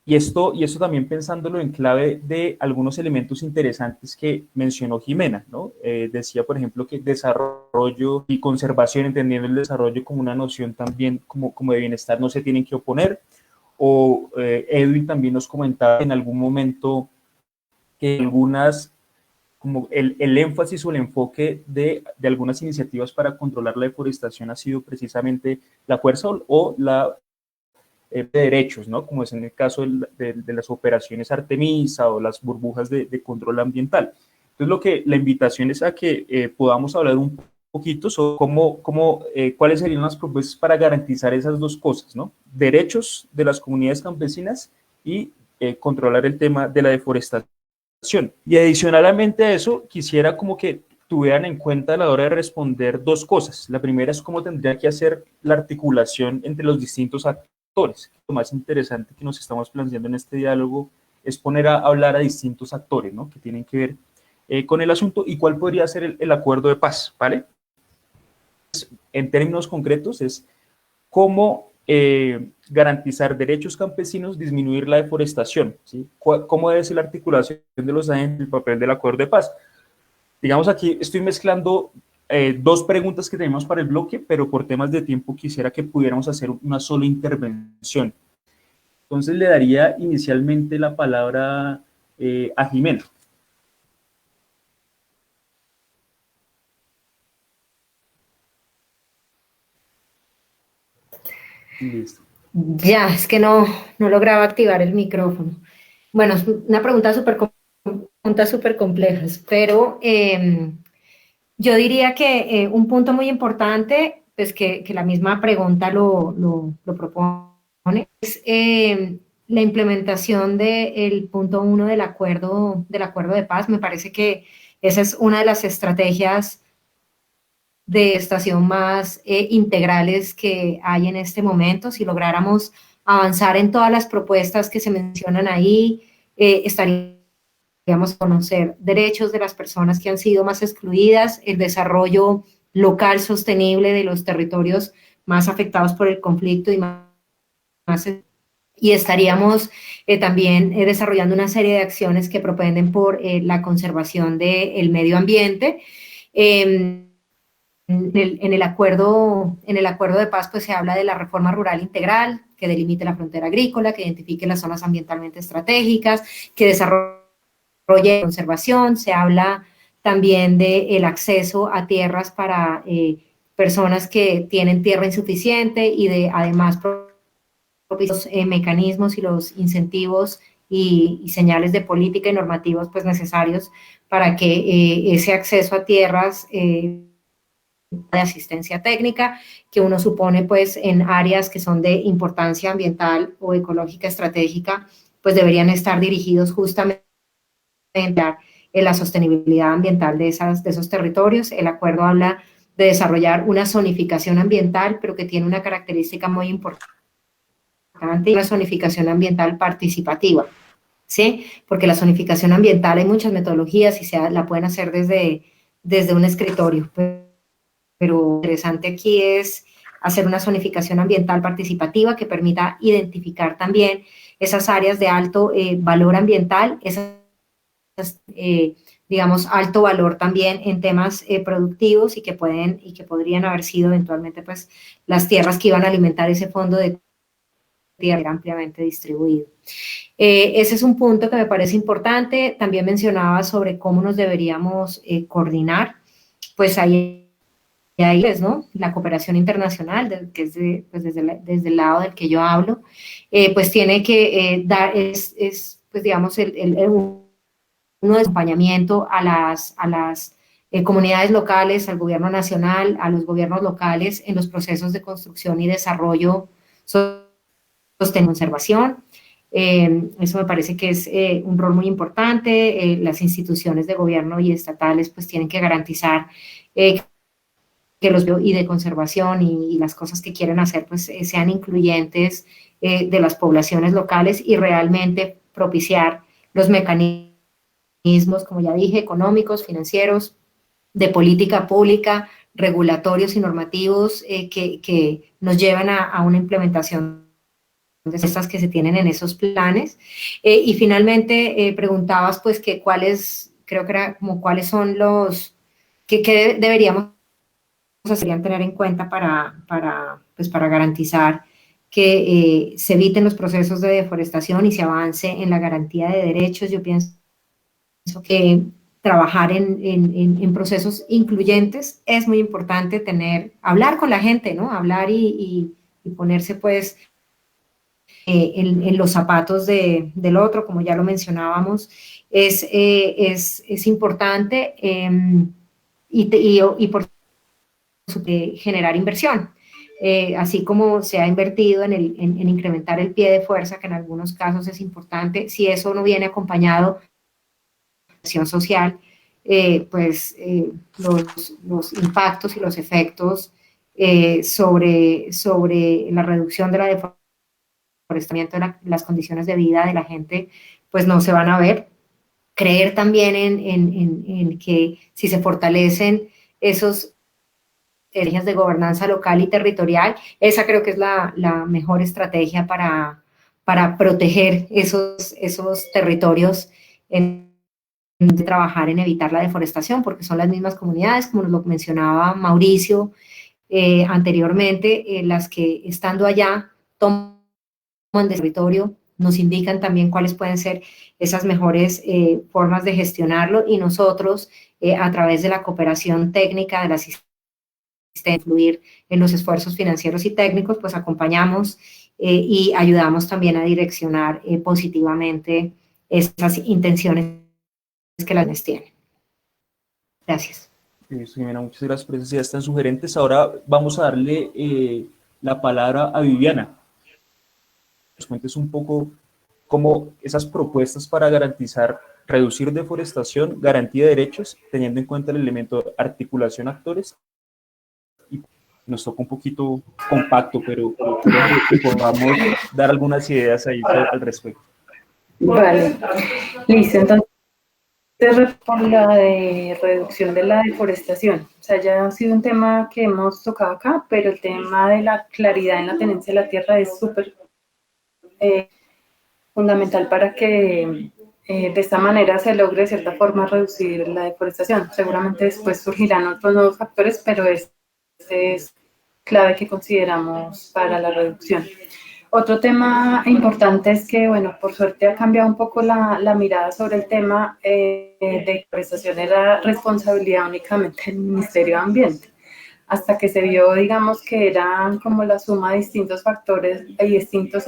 Y esto también pensándolo en clave de algunos elementos interesantes que mencionó Jimena, ¿no? Decía, por ejemplo, que desarrollo y conservación, entendiendo el desarrollo como una noción también como de bienestar, no se tienen que oponer. O Edwin también nos comentaba en algún momento que algunas, como el énfasis o el enfoque de algunas iniciativas para controlar la deforestación ha sido precisamente la fuerza o la de derechos, ¿no? Como es en el caso de las operaciones Artemisa o las burbujas de control ambiental. Entonces, la invitación es a que podamos hablar un poquito sobre cuáles serían las propuestas para garantizar esas dos cosas, ¿no? Derechos de las comunidades campesinas y controlar el tema de la deforestación. Y adicionalmente a eso, quisiera como que tuvieran en cuenta a la hora de responder dos cosas. La primera es cómo tendría que hacer la articulación entre los distintos actores. Lo más interesante que nos estamos planteando en este diálogo es poner a hablar a distintos actores, ¿no? Que tienen que ver con el asunto y cuál podría ser el acuerdo de paz, ¿vale? En términos concretos es cómo garantizar derechos campesinos, disminuir la deforestación, ¿sí? ¿Cómo debe ser la articulación de los agentes del papel del acuerdo de paz? Digamos, aquí estoy mezclando dos preguntas que tenemos para el bloque, pero por temas de tiempo quisiera que pudiéramos hacer una sola intervención. Entonces le daría inicialmente la palabra a Jimena. Listo. Ya, es que no lograba activar el micrófono. Bueno, es una pregunta súper compleja, pero yo diría que un punto muy importante, pues que la misma pregunta lo propone, es la implementación del punto 1 del acuerdo de paz. Me parece que esa es una de las estrategias de estación más integrales que hay en este momento. Si lográramos avanzar en todas las propuestas que se mencionan ahí, estaríamos a conocer derechos de las personas que han sido más excluidas, el desarrollo local sostenible de los territorios más afectados por el conflicto y estaríamos también desarrollando una serie de acciones que propenden por la conservación del medio ambiente. En el acuerdo de paz pues se habla de la reforma rural integral, que delimite la frontera agrícola, que identifique las zonas ambientalmente estratégicas, que desarrolle conservación. Se habla también del acceso a tierras para personas que tienen tierra insuficiente y de además propios mecanismos y los incentivos y señales de política y normativos pues necesarios para que ese acceso a tierras de asistencia técnica, que uno supone pues en áreas que son de importancia ambiental o ecológica estratégica, pues deberían estar dirigidos justamente en la sostenibilidad ambiental de esos territorios. El acuerdo habla de desarrollar una zonificación ambiental, pero que tiene una característica muy importante, una zonificación ambiental participativa, ¿sí? Porque la zonificación ambiental hay muchas metodologías y la pueden hacer desde un escritorio, pero lo interesante aquí es hacer una zonificación ambiental participativa que permita identificar también esas áreas de alto valor ambiental, digamos, alto valor también en temas productivos y que podrían haber sido eventualmente pues las tierras que iban a alimentar ese fondo de tierra ampliamente distribuido. Ese es un punto que me parece importante. También mencionaba sobre cómo nos deberíamos coordinar, pues ahí ¿no? La cooperación internacional, que es desde el lado del que yo hablo, pues tiene que pues digamos, uno de acompañamiento a las comunidades locales, al gobierno nacional, a los gobiernos locales en los procesos de construcción y desarrollo sostenible, conservación. Eso me parece que es un rol muy importante. Las instituciones de gobierno y estatales pues tienen que garantizar que los y de conservación y las cosas que quieren hacer pues sean incluyentes de las poblaciones locales y realmente propiciar los mecanismos, como ya dije, económicos, financieros, de política pública, regulatorios y normativos que nos llevan a una implementación de estas que se tienen en esos planes. Y finalmente preguntabas pues que cuáles, creo que era como cuáles son los, que deberíamos tener en cuenta para garantizar que se eviten los procesos de deforestación y se avance en la garantía de derechos. Yo pienso que trabajar en procesos incluyentes es muy importante, hablar con la gente, ¿no? Hablar y ponerse pues en los zapatos del otro, como ya lo mencionábamos, es importante y por generar inversión. Así como se ha invertido en incrementar el pie de fuerza, que en algunos casos es importante, si eso no viene acompañado de acción social, los impactos y los efectos sobre la reducción de la deforestación, de las condiciones de vida de la gente, pues no se van a ver. Creer también en que si se fortalecen esos estrategias de gobernanza local y territorial, esa creo que es la mejor estrategia para proteger esos territorios, de trabajar en evitar la deforestación, porque son las mismas comunidades, como nos lo mencionaba Mauricio anteriormente, las que estando allá toman de territorio, nos indican también cuáles pueden ser esas mejores formas de gestionarlo, y nosotros a través de la cooperación técnica de las influir en los esfuerzos financieros y técnicos, pues acompañamos y ayudamos también a direccionar positivamente esas intenciones que las tienen. Gracias. Jimena, muchas gracias por esas ideas tan sugerentes. Ahora vamos a darle la palabra a Viviana. Nos cuentes un poco cómo esas propuestas para garantizar, reducir deforestación, garantía de derechos, teniendo en cuenta el elemento articulación actores. Nos toca un poquito compacto, pero creo que podamos dar algunas ideas ahí al respecto. Vale, listo. Entonces, por la de reducción de la deforestación, o sea, ya ha sido un tema que hemos tocado acá, pero el tema de la claridad en la tenencia de la tierra es súper fundamental para que de esta manera se logre de cierta forma reducir la deforestación. Seguramente después surgirán otros nuevos factores, pero este es clave que consideramos para la reducción. Otro tema importante es que, bueno, por suerte ha cambiado un poco la mirada sobre el tema de deforestación, era responsabilidad únicamente del Ministerio de Ambiente, hasta que se vio, digamos, que eran como la suma de distintos factores y distintos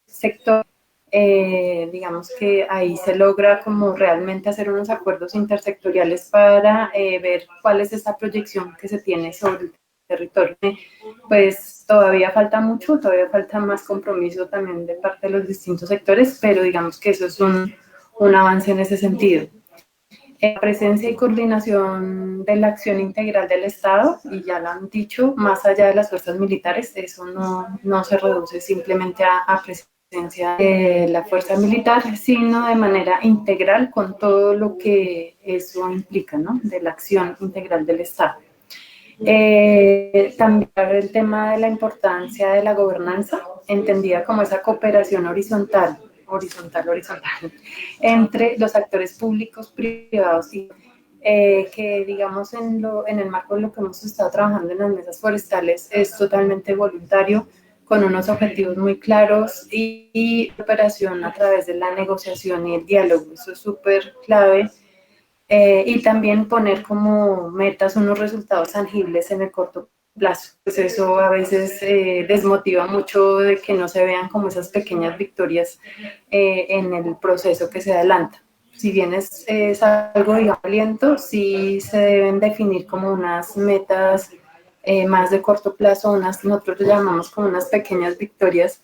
sectores. Digamos que ahí se logra como realmente hacer unos acuerdos intersectoriales para ver cuál es esta proyección que se tiene sobre el territorio. Pues todavía falta mucho, todavía falta más compromiso también de parte de los distintos sectores, pero digamos que eso es un avance en ese sentido. Presencia y coordinación de la acción integral del Estado, y ya lo han dicho, más allá de las fuerzas militares, eso no se reduce simplemente a presencia de la fuerza militar, sino de manera integral con todo lo que eso implica, ¿no? De la acción integral del Estado. También el tema de la importancia de la gobernanza, entendida como esa cooperación horizontal entre los actores públicos, privados y que digamos en el marco de lo que hemos estado trabajando en las mesas forestales es totalmente voluntario, con unos objetivos muy claros y cooperación a través de la negociación y el diálogo. Eso es súper clave. Y también poner como metas unos resultados tangibles en el corto plazo. Pues eso a veces desmotiva mucho de que no se vean como esas pequeñas victorias en el proceso que se adelanta. Si bien es algo, digamos, lento, sí se deben definir como unas metas más de corto plazo, nosotros lo llamamos como unas pequeñas victorias,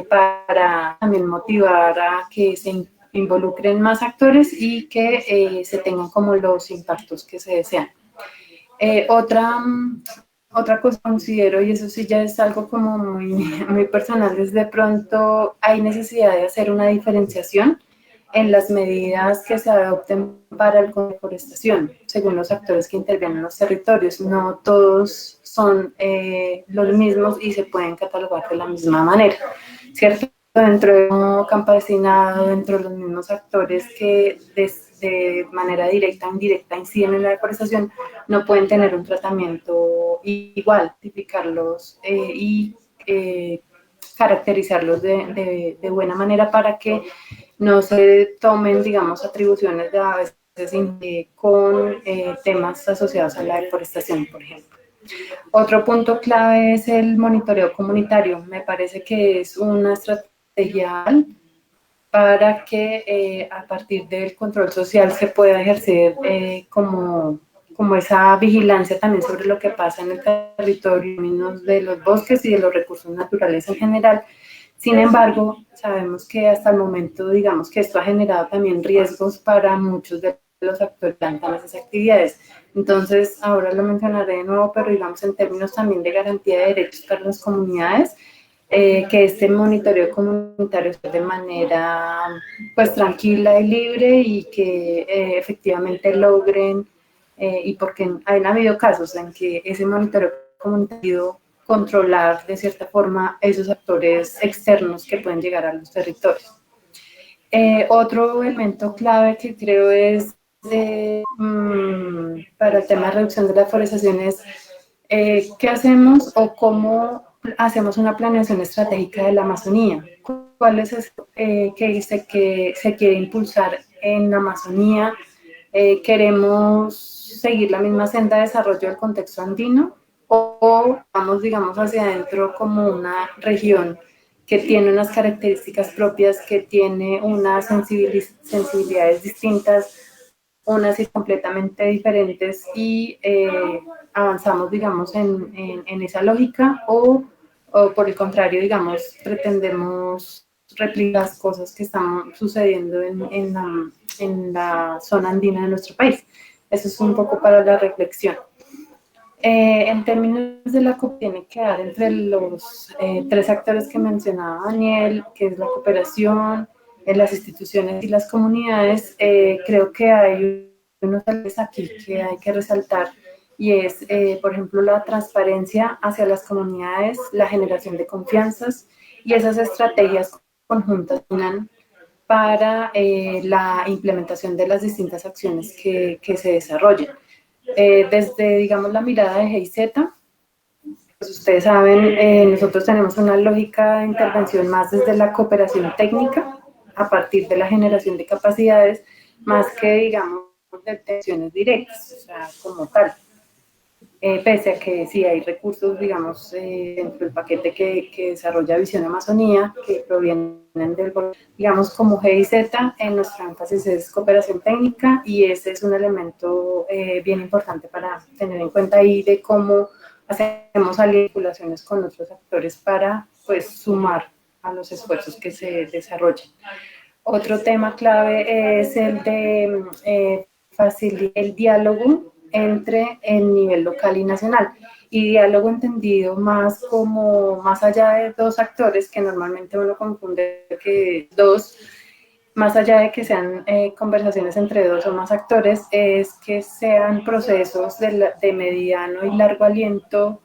para también motivar a que se involucren más actores y que se tengan como los impactos que se desean. Otra cosa que considero, y eso sí ya es algo como muy personal, es de pronto hay necesidad de hacer una diferenciación en las medidas que se adopten para la deforestación, según los actores que intervienen en los territorios. No todos son los mismos y se pueden catalogar de la misma manera, ¿cierto? Dentro de un campesinado, dentro de los mismos actores que de manera directa o indirecta inciden en la deforestación, no pueden tener un tratamiento igual, tipificarlos y caracterizarlos de buena manera para que no se tomen, digamos, atribuciones de a veces con temas asociados a la deforestación, por ejemplo. Otro punto clave es el monitoreo comunitario. Me parece que es una estrategia para que a partir del control social se pueda ejercer como esa vigilancia también sobre lo que pasa en el territorio, en términos de los bosques y de los recursos naturales en general. Sin embargo, sabemos que hasta el momento, digamos que esto ha generado también riesgos para muchos de los actores que plantan esas actividades. Entonces, ahora lo mencionaré de nuevo, pero digamos en términos también de garantía de derechos para las comunidades, que este monitoreo comunitario sea de manera pues tranquila y libre y que efectivamente logren, y porque han habido casos en que ese monitoreo comunitario controlar de cierta forma esos actores externos que pueden llegar a los territorios. Otro elemento clave que creo es para el tema de reducción de la deforestación es qué hacemos o cómo hacemos una planeación estratégica de la Amazonía. ¿Cuál es eso que se quiere impulsar en la Amazonía? ¿Queremos seguir la misma senda de desarrollo del contexto andino? ¿O vamos, digamos, hacia adentro como una región que tiene unas características propias, que tiene unas sensibilidades distintas, unas y completamente diferentes, y avanzamos, digamos, en esa lógica, o por el contrario, digamos, pretendemos replicar las cosas que están sucediendo en la zona andina de nuestro país? Eso es un poco para la reflexión. En términos de la COP, tiene que dar entre los tres actores que mencionaba Daniel, que es la cooperación, las instituciones y las comunidades. Creo que hay unos temas aquí que hay que resaltar, y es, por ejemplo, la transparencia hacia las comunidades, la generación de confianzas y esas estrategias conjuntas para la implementación de las distintas acciones que se desarrollen. Desde, digamos, la mirada de GIZ, pues ustedes saben, nosotros tenemos una lógica de intervención más desde la cooperación técnica, a partir de la generación de capacidades, más que, digamos, de acciones directas, o sea, como tal. Pese a que sí hay recursos, digamos, dentro del paquete que desarrolla Visión Amazonía, que provienen del, digamos, como GIZ, en nuestro énfasis es cooperación técnica, y ese es un elemento bien importante para tener en cuenta ahí, de cómo hacemos articulaciones con otros actores para, pues, sumar a los esfuerzos que se desarrollen. Otro tema clave es el de facilitar el diálogo entre el nivel local y nacional, y diálogo entendido más como más allá de dos actores, que normalmente uno confunde que dos, más allá de que sean conversaciones entre dos o más actores, es que sean procesos de mediano y largo aliento,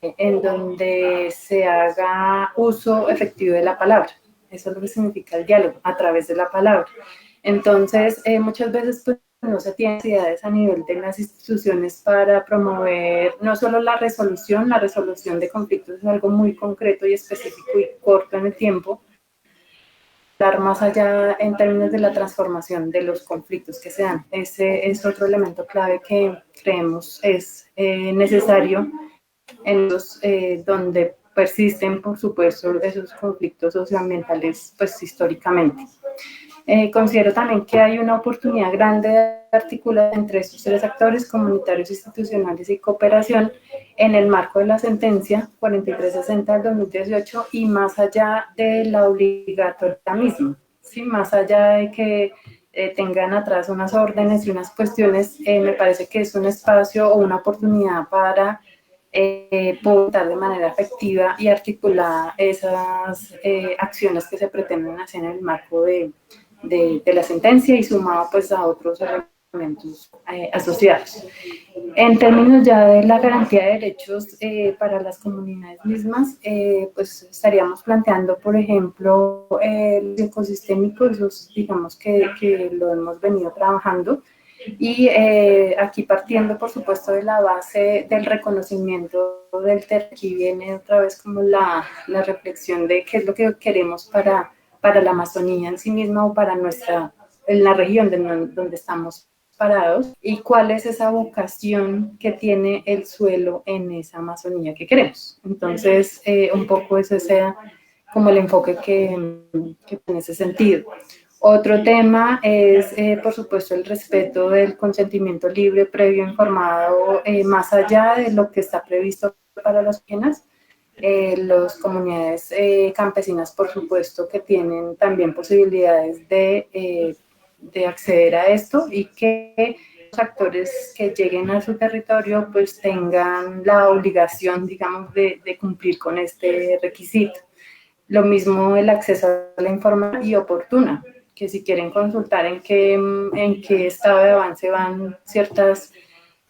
en donde se haga uso efectivo de la palabra. Eso es lo que significa el diálogo, a través de la palabra. Entonces, muchas veces pues, no se tienen necesidades a nivel de las instituciones para promover no solo la resolución de conflictos es algo muy concreto y específico y corto en el tiempo, dar más allá en términos de la transformación de los conflictos que se dan. Ese es otro elemento clave que creemos es necesario en los donde persisten, por supuesto, esos conflictos socioambientales, pues históricamente. Considero también que hay una oportunidad grande de articular entre estos tres actores, comunitarios, institucionales y cooperación, en el marco de la sentencia 4360 del 2018 y más allá de la obligatoriedad misma, ¿sí? Más allá de que tengan atrás unas órdenes y unas cuestiones, me parece que es un espacio o una oportunidad para votar de manera efectiva y articulada esas acciones que se pretenden hacer en el marco de la sentencia y sumado pues a otros elementos asociados. En términos ya de la garantía de derechos para las comunidades mismas, pues estaríamos planteando, por ejemplo, el ecosistémico, esos digamos que lo hemos venido trabajando, y aquí partiendo, por supuesto, de la base del reconocimiento del territorio, aquí viene otra vez como la reflexión de qué es lo que queremos para la Amazonía en sí misma o para en la región donde estamos parados, y cuál es esa vocación que tiene el suelo en esa Amazonía que queremos. Entonces, un poco ese sea como el enfoque que en ese sentido. Otro tema es, por supuesto, el respeto del consentimiento libre, previo, informado, más allá de lo que está previsto para las indígenas. Las comunidades campesinas, por supuesto, que tienen también posibilidades de acceder a esto y que los actores que lleguen a su territorio pues tengan la obligación, digamos, de cumplir con este requisito. Lo mismo el acceso a la información y oportuna, que si quieren consultar en qué estado de avance van ciertas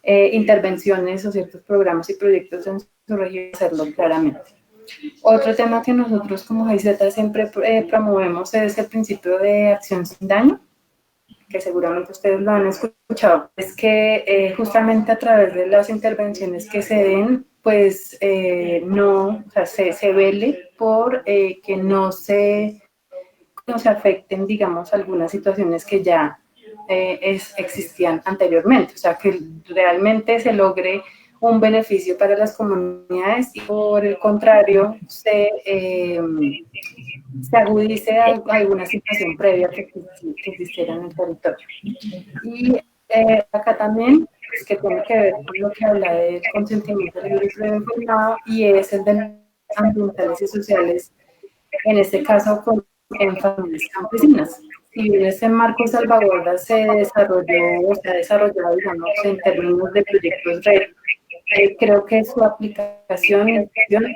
intervenciones o ciertos programas y proyectos en su región, hacerlo claramente. Otro tema que nosotros como GIZ siempre promovemos es el principio de acción sin daño, que seguramente ustedes lo han escuchado, es que justamente a través de las intervenciones que se den, pues se vele por que no se afecten, digamos, algunas situaciones que ya existían anteriormente, o sea, que realmente se logre un beneficio para las comunidades y por el contrario se agudice alguna situación previa que existiera en el territorio. Y acá también, pues, que tiene que ver con lo que habla del consentimiento libre y previo informado, y es el de las ambientales y sociales, en este caso en familias campesinas. Si bien ese marco de salvaguarda se desarrolló o se ha desarrollado, digamos, en términos de proyectos red, creo que su aplicación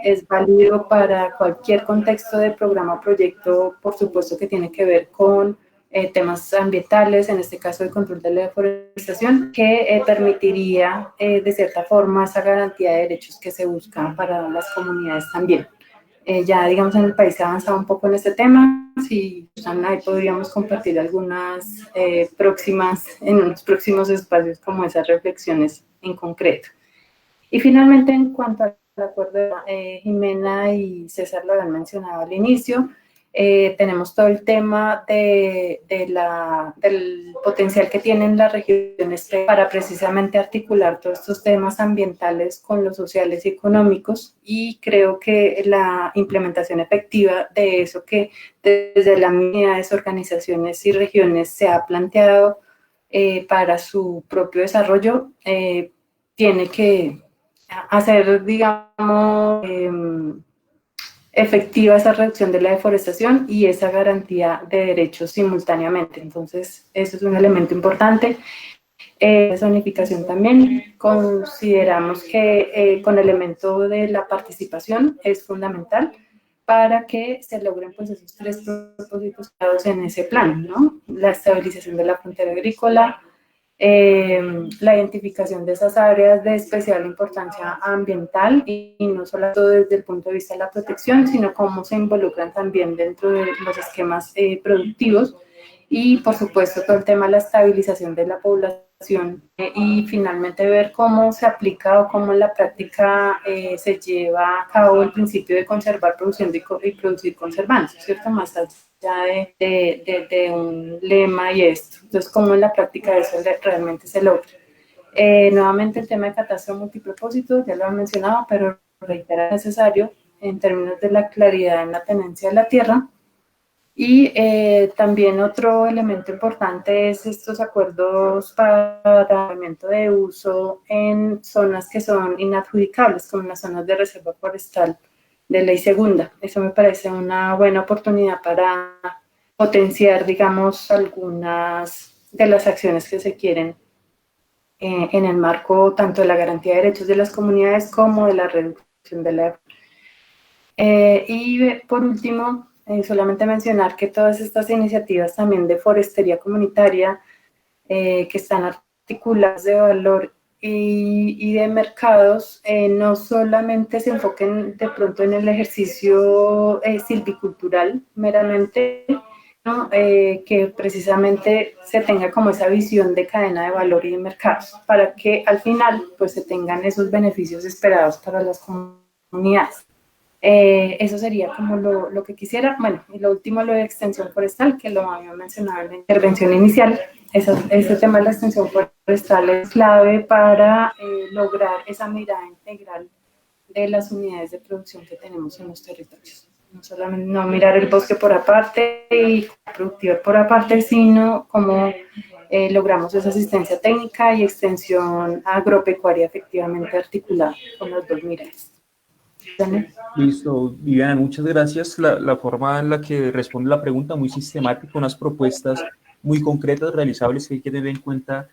es válido para cualquier contexto de programa o proyecto, por supuesto que tiene que ver con temas ambientales, en este caso de control de la deforestación, que permitiría de cierta forma esa garantía de derechos que se buscan para las comunidades también. Ya, digamos, en el país se ha avanzado un poco en este tema. Si están ahí, podríamos compartir algunas en unos próximos espacios como esas reflexiones en concreto. Y finalmente, en cuanto al acuerdo, Jimena y César lo habían mencionado al inicio, tenemos todo el tema del potencial que tienen las regiones para precisamente articular todos estos temas ambientales con los sociales y económicos, y creo que la implementación efectiva de eso que desde las unidades, organizaciones y regiones se ha planteado para su propio desarrollo, tiene que hacer, digamos, efectiva esa reducción de la deforestación y esa garantía de derechos simultáneamente. Entonces, eso es un elemento importante. La zonificación también consideramos que con el elemento de la participación es fundamental para que se logren pues esos tres propósitos en ese plan, ¿no? La estabilización de la frontera agrícola, la identificación de esas áreas de especial importancia ambiental y no solo desde el punto de vista de la protección, sino cómo se involucran también dentro de los esquemas productivos, y por supuesto todo el tema de la estabilización de la población y finalmente ver cómo se aplica o cómo en la práctica se lleva a cabo el principio de conservar, produciendo y producir conservando, ¿cierto? Más allá de un lema y esto. Entonces, ¿cómo en la práctica eso realmente se logra? Nuevamente el tema de catastro multipropósito, ya lo han mencionado, pero reiterar necesario en términos de la claridad en la tenencia de la tierra Y también otro elemento importante es estos acuerdos para tratamiento de uso en zonas que son inadjudicables, como las zonas de reserva forestal de ley segunda. Eso me parece una buena oportunidad para potenciar, digamos, algunas de las acciones que se quieren en el marco tanto de la garantía de derechos de las comunidades como de la reducción de la... y por último, solamente mencionar que todas estas iniciativas también de forestería comunitaria que están articuladas de valor y de mercados, no solamente se enfoquen de pronto en el ejercicio silvicultural meramente, ¿no? Que precisamente se tenga como esa visión de cadena de valor y de mercados, para que al final pues se tengan esos beneficios esperados para las comunidades. Eso sería como lo que quisiera. Bueno, y lo último, lo de extensión forestal, que lo había mencionado en la intervención inicial. Ese tema de la extensión forestal es clave para lograr esa mirada integral de las unidades de producción que tenemos en los territorios. No solamente no mirar el bosque por aparte y productivo por aparte, sino cómo logramos esa asistencia técnica y extensión agropecuaria efectivamente articulada con las dos miradas. Listo, Viviana, muchas gracias. La forma en la que responde la pregunta, muy sistemática, unas propuestas muy concretas, realizables, que hay que tener en cuenta.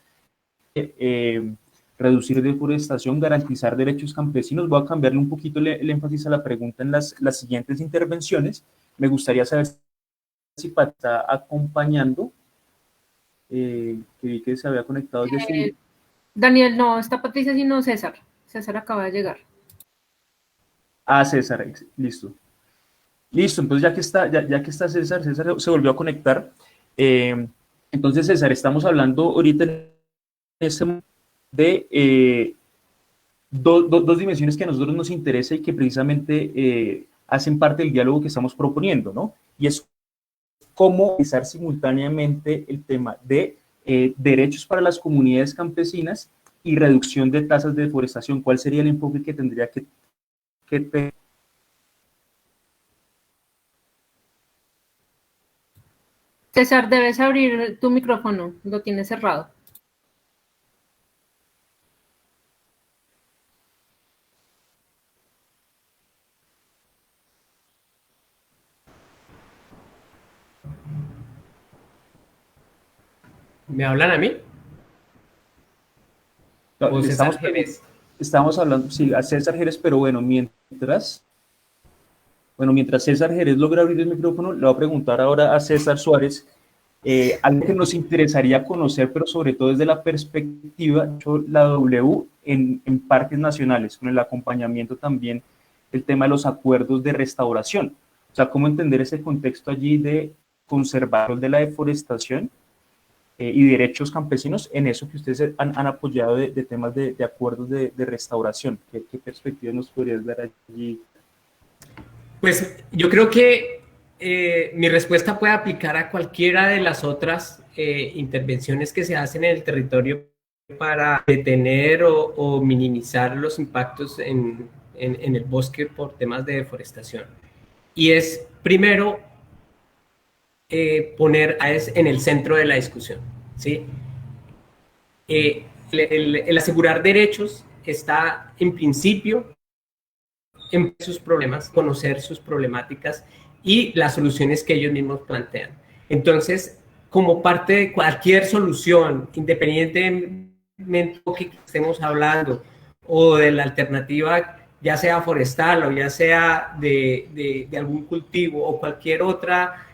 Reducir deforestación, garantizar derechos campesinos. Voy a cambiarle un poquito el énfasis a la pregunta en las siguientes intervenciones. Me gustaría saber si Pat está acompañando, que vi que se había conectado desde Daniel, no, está Patricia, sino César. César acaba de llegar. César, listo. Listo, entonces ya que está César se volvió a conectar. Entonces, César, estamos hablando ahorita en este momento de dos dimensiones que a nosotros nos interesa y que precisamente hacen parte del diálogo que estamos proponiendo, ¿no? Y es cómo realizar simultáneamente el tema de derechos para las comunidades campesinas y reducción de tasas de deforestación. ¿Cuál sería el enfoque que tendría que tener? César, debes abrir tu micrófono, lo tienes cerrado. ¿Me hablan a mí? No, estamos hablando, sí, a César Jerez, pero bueno, mientras César Jerez logra abrir el micrófono, le voy a preguntar ahora a César Suárez algo que nos interesaría conocer, pero sobre todo desde la perspectiva de la W en parques nacionales, con el acompañamiento también del tema de los acuerdos de restauración. O sea, cómo entender ese contexto allí de conservar de la deforestación y derechos campesinos en eso que ustedes han apoyado de temas de acuerdos de restauración. ¿Qué perspectiva nos podrías dar allí? Pues yo creo que mi respuesta puede aplicar a cualquiera de las otras intervenciones que se hacen en el territorio para detener o minimizar los impactos en el bosque por temas de deforestación. Y es, primero, poner en el centro de la discusión, ¿sí? El asegurar derechos está, en principio, en sus problemas, conocer sus problemáticas y las soluciones que ellos mismos plantean. Entonces, como parte de cualquier solución, independientemente de lo que estemos hablando o de la alternativa, ya sea forestal o ya sea de algún cultivo o cualquier otra,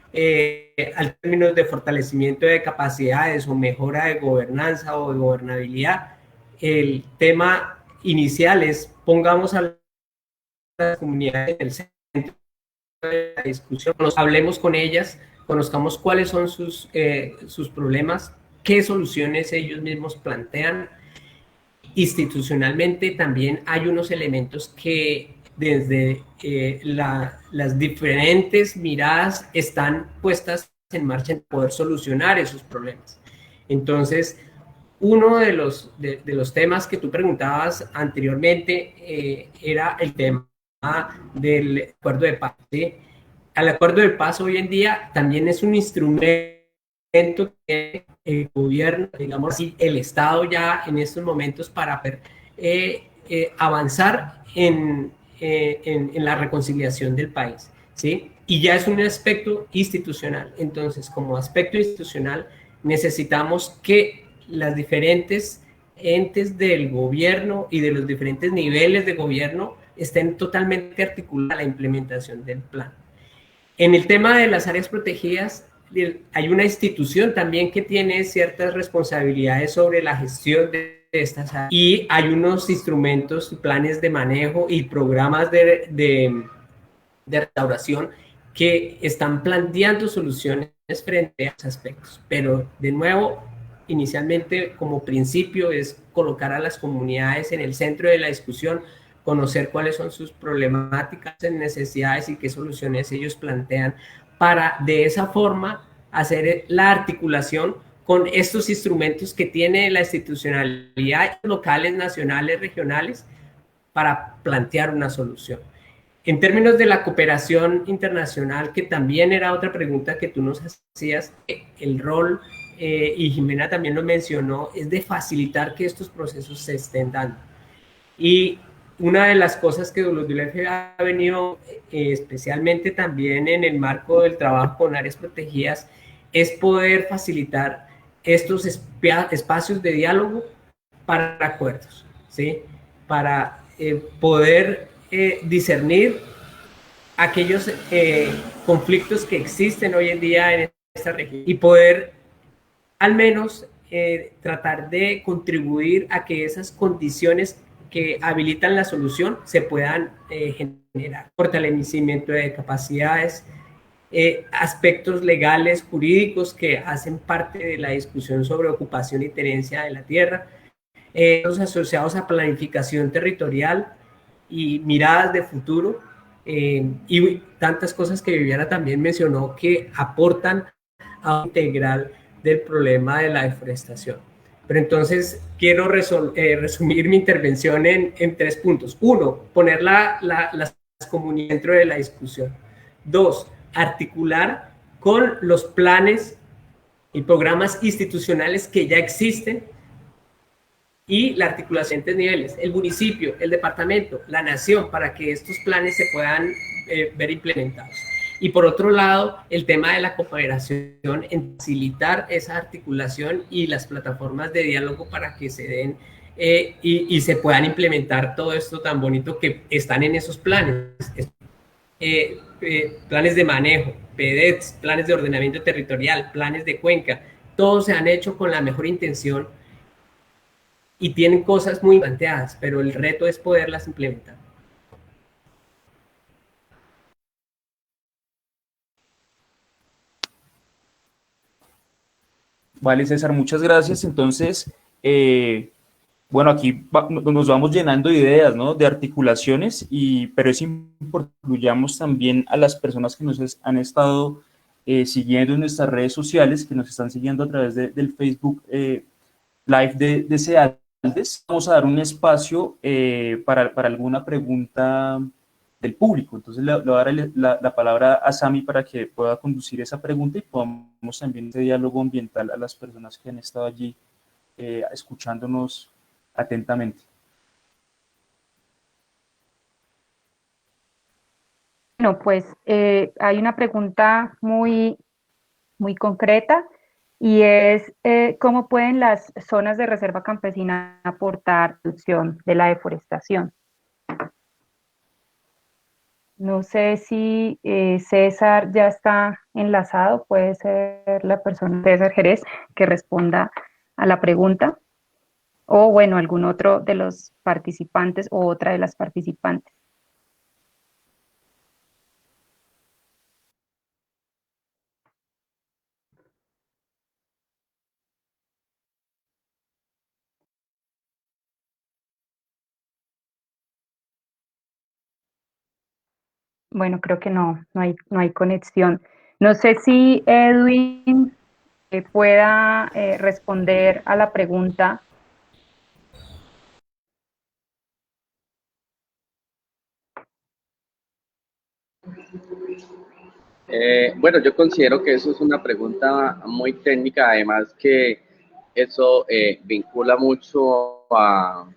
al términos de fortalecimiento de capacidades o mejora de gobernanza o de gobernabilidad, el tema inicial es pongamos a las comunidades en el centro de la discusión, hablemos con ellas, conozcamos cuáles son sus problemas, qué soluciones ellos mismos plantean. Institucionalmente también hay unos elementos que desde las diferentes miradas están puestas en marcha en poder solucionar esos problemas. Entonces, uno de los temas que tú preguntabas anteriormente era el tema del acuerdo de paz, ¿sí? el acuerdo de paz hoy en día también es un instrumento que el gobierno, digamos así, el Estado ya en estos momentos para poder avanzar en la reconciliación del país, ¿sí? Y ya es un aspecto institucional. Entonces, como aspecto institucional, necesitamos que las diferentes entes del gobierno y de los diferentes niveles de gobierno estén totalmente articuladas a la implementación del plan. En el tema de las áreas protegidas, hay una institución también que tiene ciertas responsabilidades sobre la gestión de estas áreas y hay unos instrumentos, planes de manejo y programas de restauración que están planteando soluciones frente a esos aspectos. Pero de nuevo, inicialmente como principio es colocar a las comunidades en el centro de la discusión, conocer cuáles son sus problemáticas, necesidades y qué soluciones ellos plantean para de esa forma hacer la articulación con estos instrumentos que tiene la institucionalidad locales, nacionales, regionales, para plantear una solución. En términos de la cooperación internacional, que también era otra pregunta que tú nos hacías, el rol, y Jimena también lo mencionó, es de facilitar que estos procesos se estén dando. Y una de las cosas que WWF ha venido, especialmente también en el marco del trabajo con áreas protegidas, es poder facilitar estos espacios de diálogo para acuerdos, ¿sí? Para poder discernir aquellos conflictos que existen hoy en día en esta región y poder al menos tratar de contribuir a que esas condiciones que habilitan la solución se puedan generar. Fortalecimiento de capacidades, aspectos legales, jurídicos que hacen parte de la discusión sobre ocupación y tenencia de la tierra, los asociados a planificación territorial y miradas de futuro, y tantas cosas que Viviana también mencionó que aportan a un integral del problema de la deforestación. Pero entonces quiero resumir mi intervención en 3 puntos. 1, poner las comunidades dentro de la discusión. 2, articular con los planes y programas institucionales que ya existen y la articulación de niveles, el municipio, el departamento, la nación, para que estos planes se puedan ver implementados. Y por otro lado, el tema de la cooperación en facilitar esa articulación y las plataformas de diálogo para que se den y se puedan implementar todo esto tan bonito que están en esos planes. Planes de manejo, PDETs, planes de ordenamiento territorial, planes de cuenca, todos se han hecho con la mejor intención y tienen cosas muy planteadas, pero el reto es poderlas implementar. Vale, César, muchas gracias. Entonces, bueno, aquí nos vamos llenando de ideas, ¿no? De articulaciones, pero es importante que incluyamos también a las personas que nos han estado siguiendo en nuestras redes sociales, que nos están siguiendo a través del Facebook Live de CEALDES. Vamos a dar un espacio para alguna pregunta del público. Entonces le voy a dar la palabra a Sami para que pueda conducir esa pregunta y podamos también ese diálogo ambiental a las personas que han estado allí escuchándonos atentamente. Bueno, pues hay una pregunta muy concreta y es ¿cómo pueden las zonas de reserva campesina aportar reducción de la deforestación? No sé si César ya está enlazado, puede ser la persona César Jerez que responda a la pregunta, o bueno, algún otro de los participantes o otra de las participantes. Bueno, creo que no hay conexión. No sé si Edwin pueda responder a la pregunta. Bueno, yo considero que eso es una pregunta muy técnica, además que eso vincula mucho a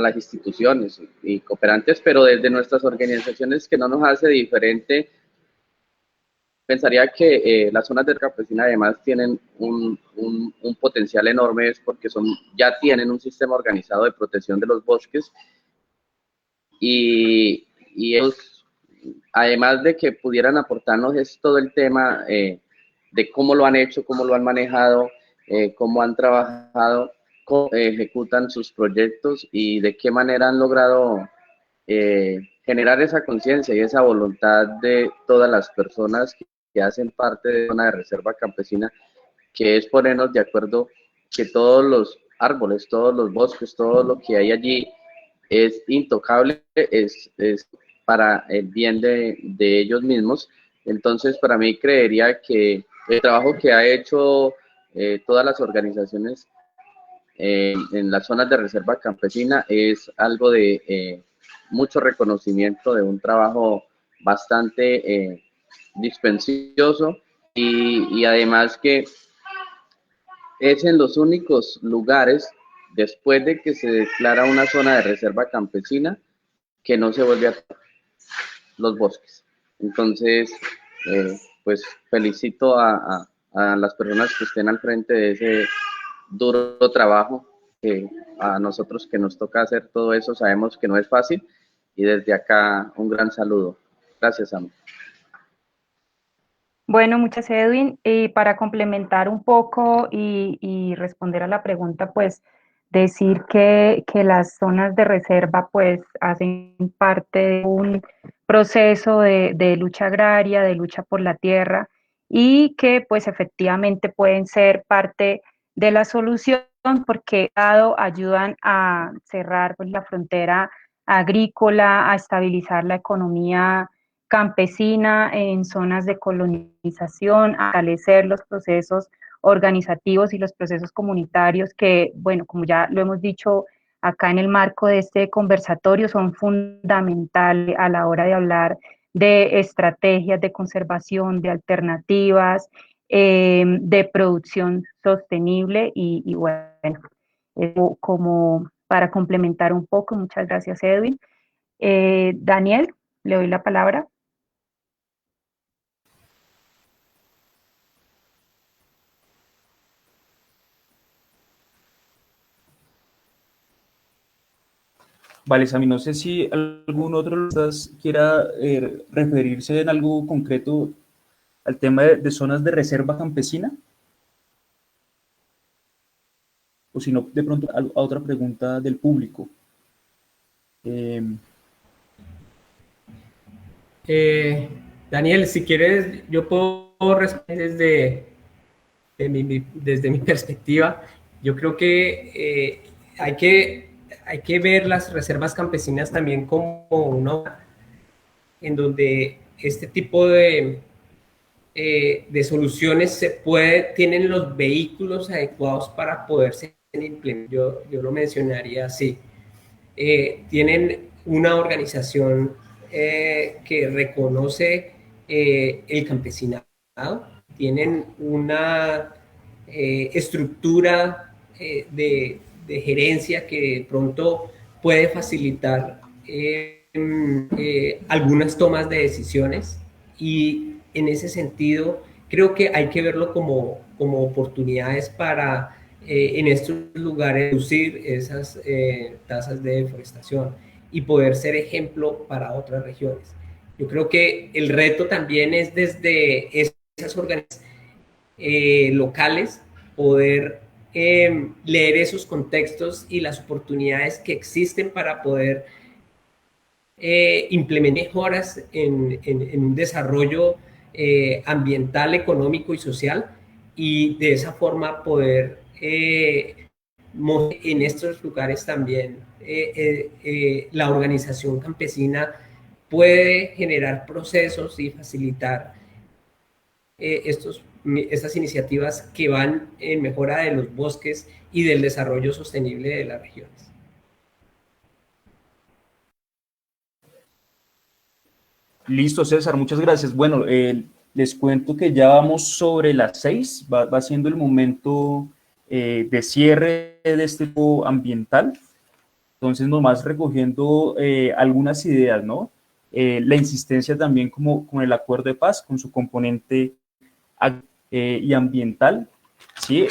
las instituciones y cooperantes, pero desde nuestras organizaciones que no nos hace diferente. Pensaría que las zonas de campesina además tienen un potencial enorme, es porque ya tienen un sistema organizado de protección de los bosques y ellos, además de que pudieran aportarnos es todo el tema de cómo lo han hecho, cómo lo han manejado, cómo han trabajado, cómo ejecutan sus proyectos y de qué manera han logrado generar esa conciencia y esa voluntad de todas las personas que hacen parte de una reserva campesina, que es ponernos de acuerdo que todos los árboles, todos los bosques, todo lo que hay allí es intocable, es para el bien de ellos mismos. Entonces, para mí creería que el trabajo que ha hecho todas las organizaciones en las zonas de reserva campesina es algo de mucho reconocimiento de un trabajo bastante dispensioso y además que es en los únicos lugares después de que se declara una zona de reserva campesina que no se vuelve a los bosques. Entonces, pues felicito a las personas que estén al frente de ese duro trabajo, que a nosotros que nos toca hacer todo eso sabemos que no es fácil, y desde acá un gran saludo. Gracias, Sam. Bueno, muchas Edwin. Y para complementar un poco y responder a la pregunta, pues decir que las zonas de reserva pues hacen parte de un proceso de lucha agraria, de lucha por la tierra y que pues efectivamente pueden ser parte de la solución porque dado ayudan a cerrar pues, la frontera agrícola, a estabilizar la economía campesina en zonas de colonización, a fortalecer los procesos organizativos y los procesos comunitarios que, bueno, como ya lo hemos dicho acá en el marco de este conversatorio, son fundamentales a la hora de hablar de estrategias de conservación, de alternativas, de producción sostenible y bueno, como para complementar un poco, muchas gracias Edwin. Daniel, le doy la palabra. Vale, Sami, no sé si algún otro de ustedes quiera referirse en algo concreto al tema de zonas de reserva campesina. O si no, de pronto a otra pregunta del público. Daniel, si quieres, yo puedo responder desde mi perspectiva. Yo creo que hay que ver las reservas campesinas también como una en donde este tipo de soluciones tienen los vehículos adecuados para poderse implementar. Yo lo mencionaría así. Tienen una organización que reconoce el campesinado, tienen una estructura de gerencia que de pronto puede facilitar algunas tomas de decisiones y en ese sentido creo que hay que verlo como oportunidades para en estos lugares reducir esas tasas de deforestación y poder ser ejemplo para otras regiones. Yo creo que el reto también es desde esas organizaciones locales poder leer esos contextos y las oportunidades que existen para poder implementar mejoras en un desarrollo ambiental, económico y social y de esa forma poder en estos lugares también la organización campesina puede generar procesos y facilitar estas iniciativas que van en mejora de los bosques y del desarrollo sostenible de las regiones. Listo, César, muchas gracias. Bueno, les cuento que ya vamos sobre las 6, va siendo el momento de cierre de este grupo ambiental. Entonces, nomás recogiendo algunas ideas, ¿no? La insistencia también como el acuerdo de paz, con su componente y ambiental, ¿sí?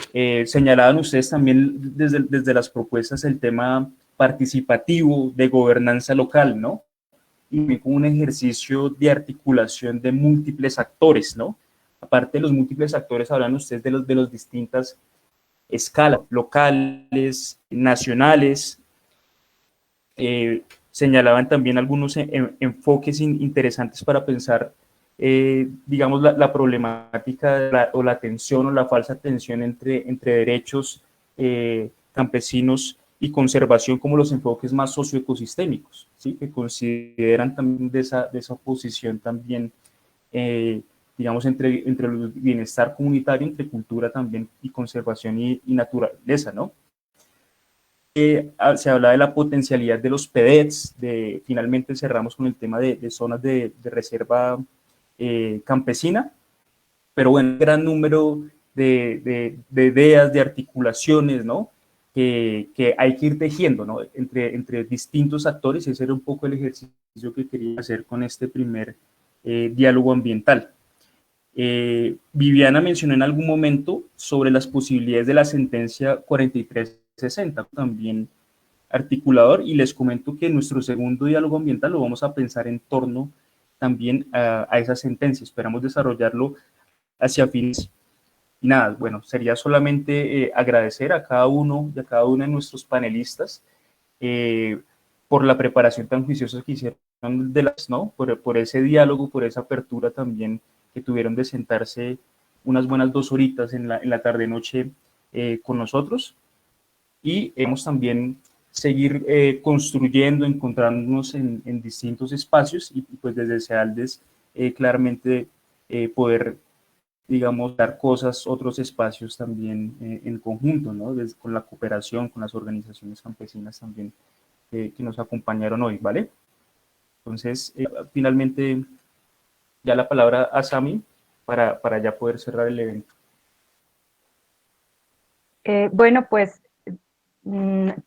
Señalaban ustedes también desde las propuestas el tema participativo de gobernanza local, ¿no? Y como un ejercicio de articulación de múltiples actores, ¿no? Aparte de los múltiples actores, hablan ustedes de los distintas escalas, locales, nacionales. Señalaban también algunos enfoques interesantes para pensar, digamos, la problemática o la tensión o la falsa tensión entre derechos campesinos y conservación como los enfoques más socioecosistémicos, ¿sí? Que consideran también de esa oposición también, digamos, entre el bienestar comunitario, entre cultura también y conservación y naturaleza, ¿no? Se habla de la potencialidad de los PEDETs, finalmente cerramos con el tema de zonas de reserva campesina, pero bueno, un gran número de ideas, de articulaciones, ¿no? Que hay que ir tejiendo, ¿no? Entre distintos actores, y ese era un poco el ejercicio que quería hacer con este primer diálogo ambiental. Viviana mencionó en algún momento sobre las posibilidades de la sentencia 4360, también articulador, y les comento que nuestro segundo diálogo ambiental lo vamos a pensar en torno también a esa sentencia. Esperamos desarrollarlo hacia fines. Y nada, bueno, sería solamente agradecer a cada uno y a cada una de nuestros panelistas por la preparación tan juiciosa que hicieron ¿no? Por ese diálogo, por esa apertura también que tuvieron de sentarse unas buenas 2 horitas en la tarde-noche con nosotros. Y hemos también seguir construyendo, encontrándonos en distintos espacios y pues desde SEALDES claramente poder, digamos, dar cosas, otros espacios también en conjunto, ¿no? Con la cooperación, con las organizaciones campesinas también que nos acompañaron hoy, ¿vale? Entonces, finalmente, ya la palabra a Sami para ya poder cerrar el evento. Bueno, pues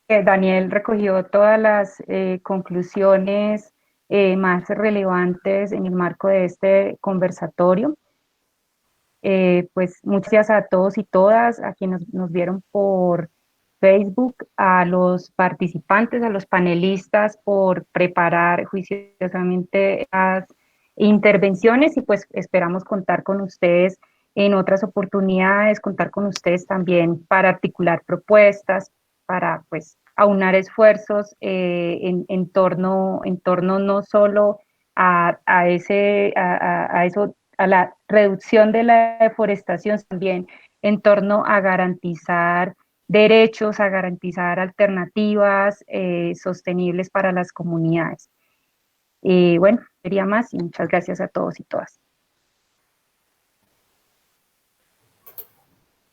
Daniel recogió todas las conclusiones más relevantes en el marco de este conversatorio. Pues muchas gracias a todos y todas, a quienes nos vieron por Facebook, a los participantes, a los panelistas por preparar juiciosamente las intervenciones, y pues esperamos contar con ustedes en otras oportunidades, contar con ustedes también para articular propuestas, para pues aunar esfuerzos en torno no solo a la reducción de la deforestación, también en torno a garantizar derechos, a garantizar alternativas sostenibles para las comunidades. Bueno, sería más, y muchas gracias a todos y todas.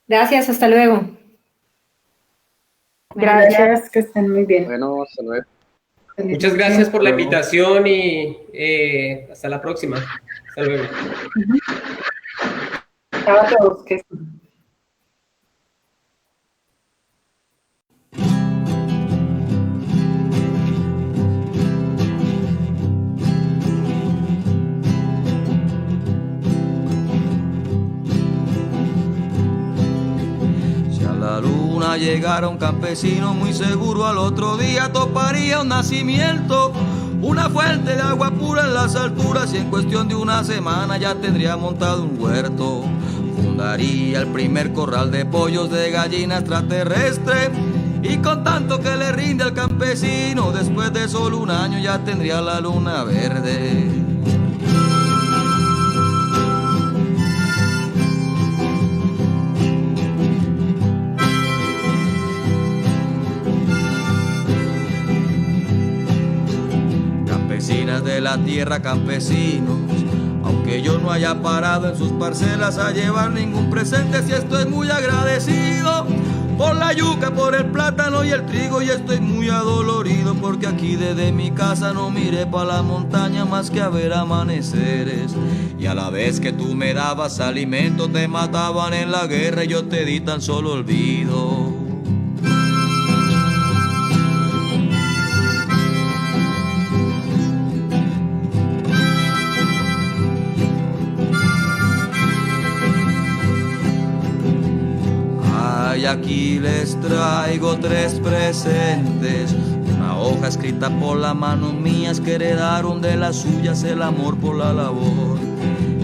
Gracias, hasta luego. Gracias, que estén muy bien. Bueno, hasta luego. Muchas gracias por la invitación y hasta la próxima. Hasta luego. Chao a todos, que la luna llegara un campesino, muy seguro al otro día toparía un nacimiento, una fuente de agua pura en las alturas, y en cuestión de una semana ya tendría montado un huerto. Fundaría el primer corral de pollos de gallina extraterrestre, y con tanto que le rinde al campesino, después de solo un año ya tendría la luna verde. Campesinas de la tierra, campesinos, aunque yo no haya parado en sus parcelas a llevar ningún presente, si estoy muy agradecido por la yuca, por el plátano y el trigo, y estoy muy adolorido porque aquí desde mi casa no miré pa' la montaña más que a ver amaneceres. Y a la vez que tú me dabas alimento te mataban en la guerra y yo te di tan solo olvido. Y aquí les traigo 3 presentes, una hoja escrita por las manos mías que heredaron de las suyas el amor por la labor.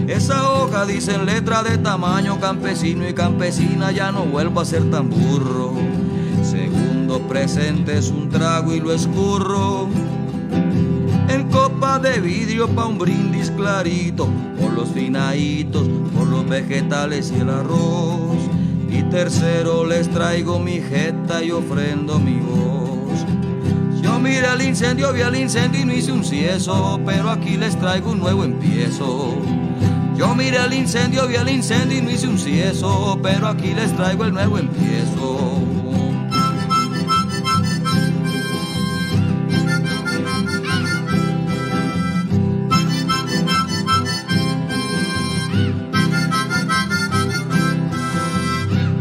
Esa hoja dice en letra de tamaño campesino y campesina, ya no vuelvo a ser tan burro. Segundo presente es un trago y lo escurro en copa de vidrio pa' un brindis clarito, por los finaditos, por los vegetales y el arroz. Y tercero les traigo mi jeta y ofrendo mi voz. Yo miré al incendio, vi al incendio y no hice un cieso, pero aquí les traigo un nuevo empiezo. Yo miré al incendio, vi al incendio y no hice un cieso, pero aquí les traigo el nuevo empiezo.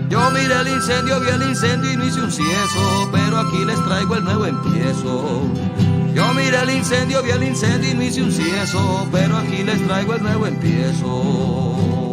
Yo miré el incendio, vi el incendio y no hice un cieso, pero aquí les traigo el nuevo empiezo. Yo miré el incendio, vi el incendio y no hice un cieso, pero aquí les traigo el nuevo empiezo.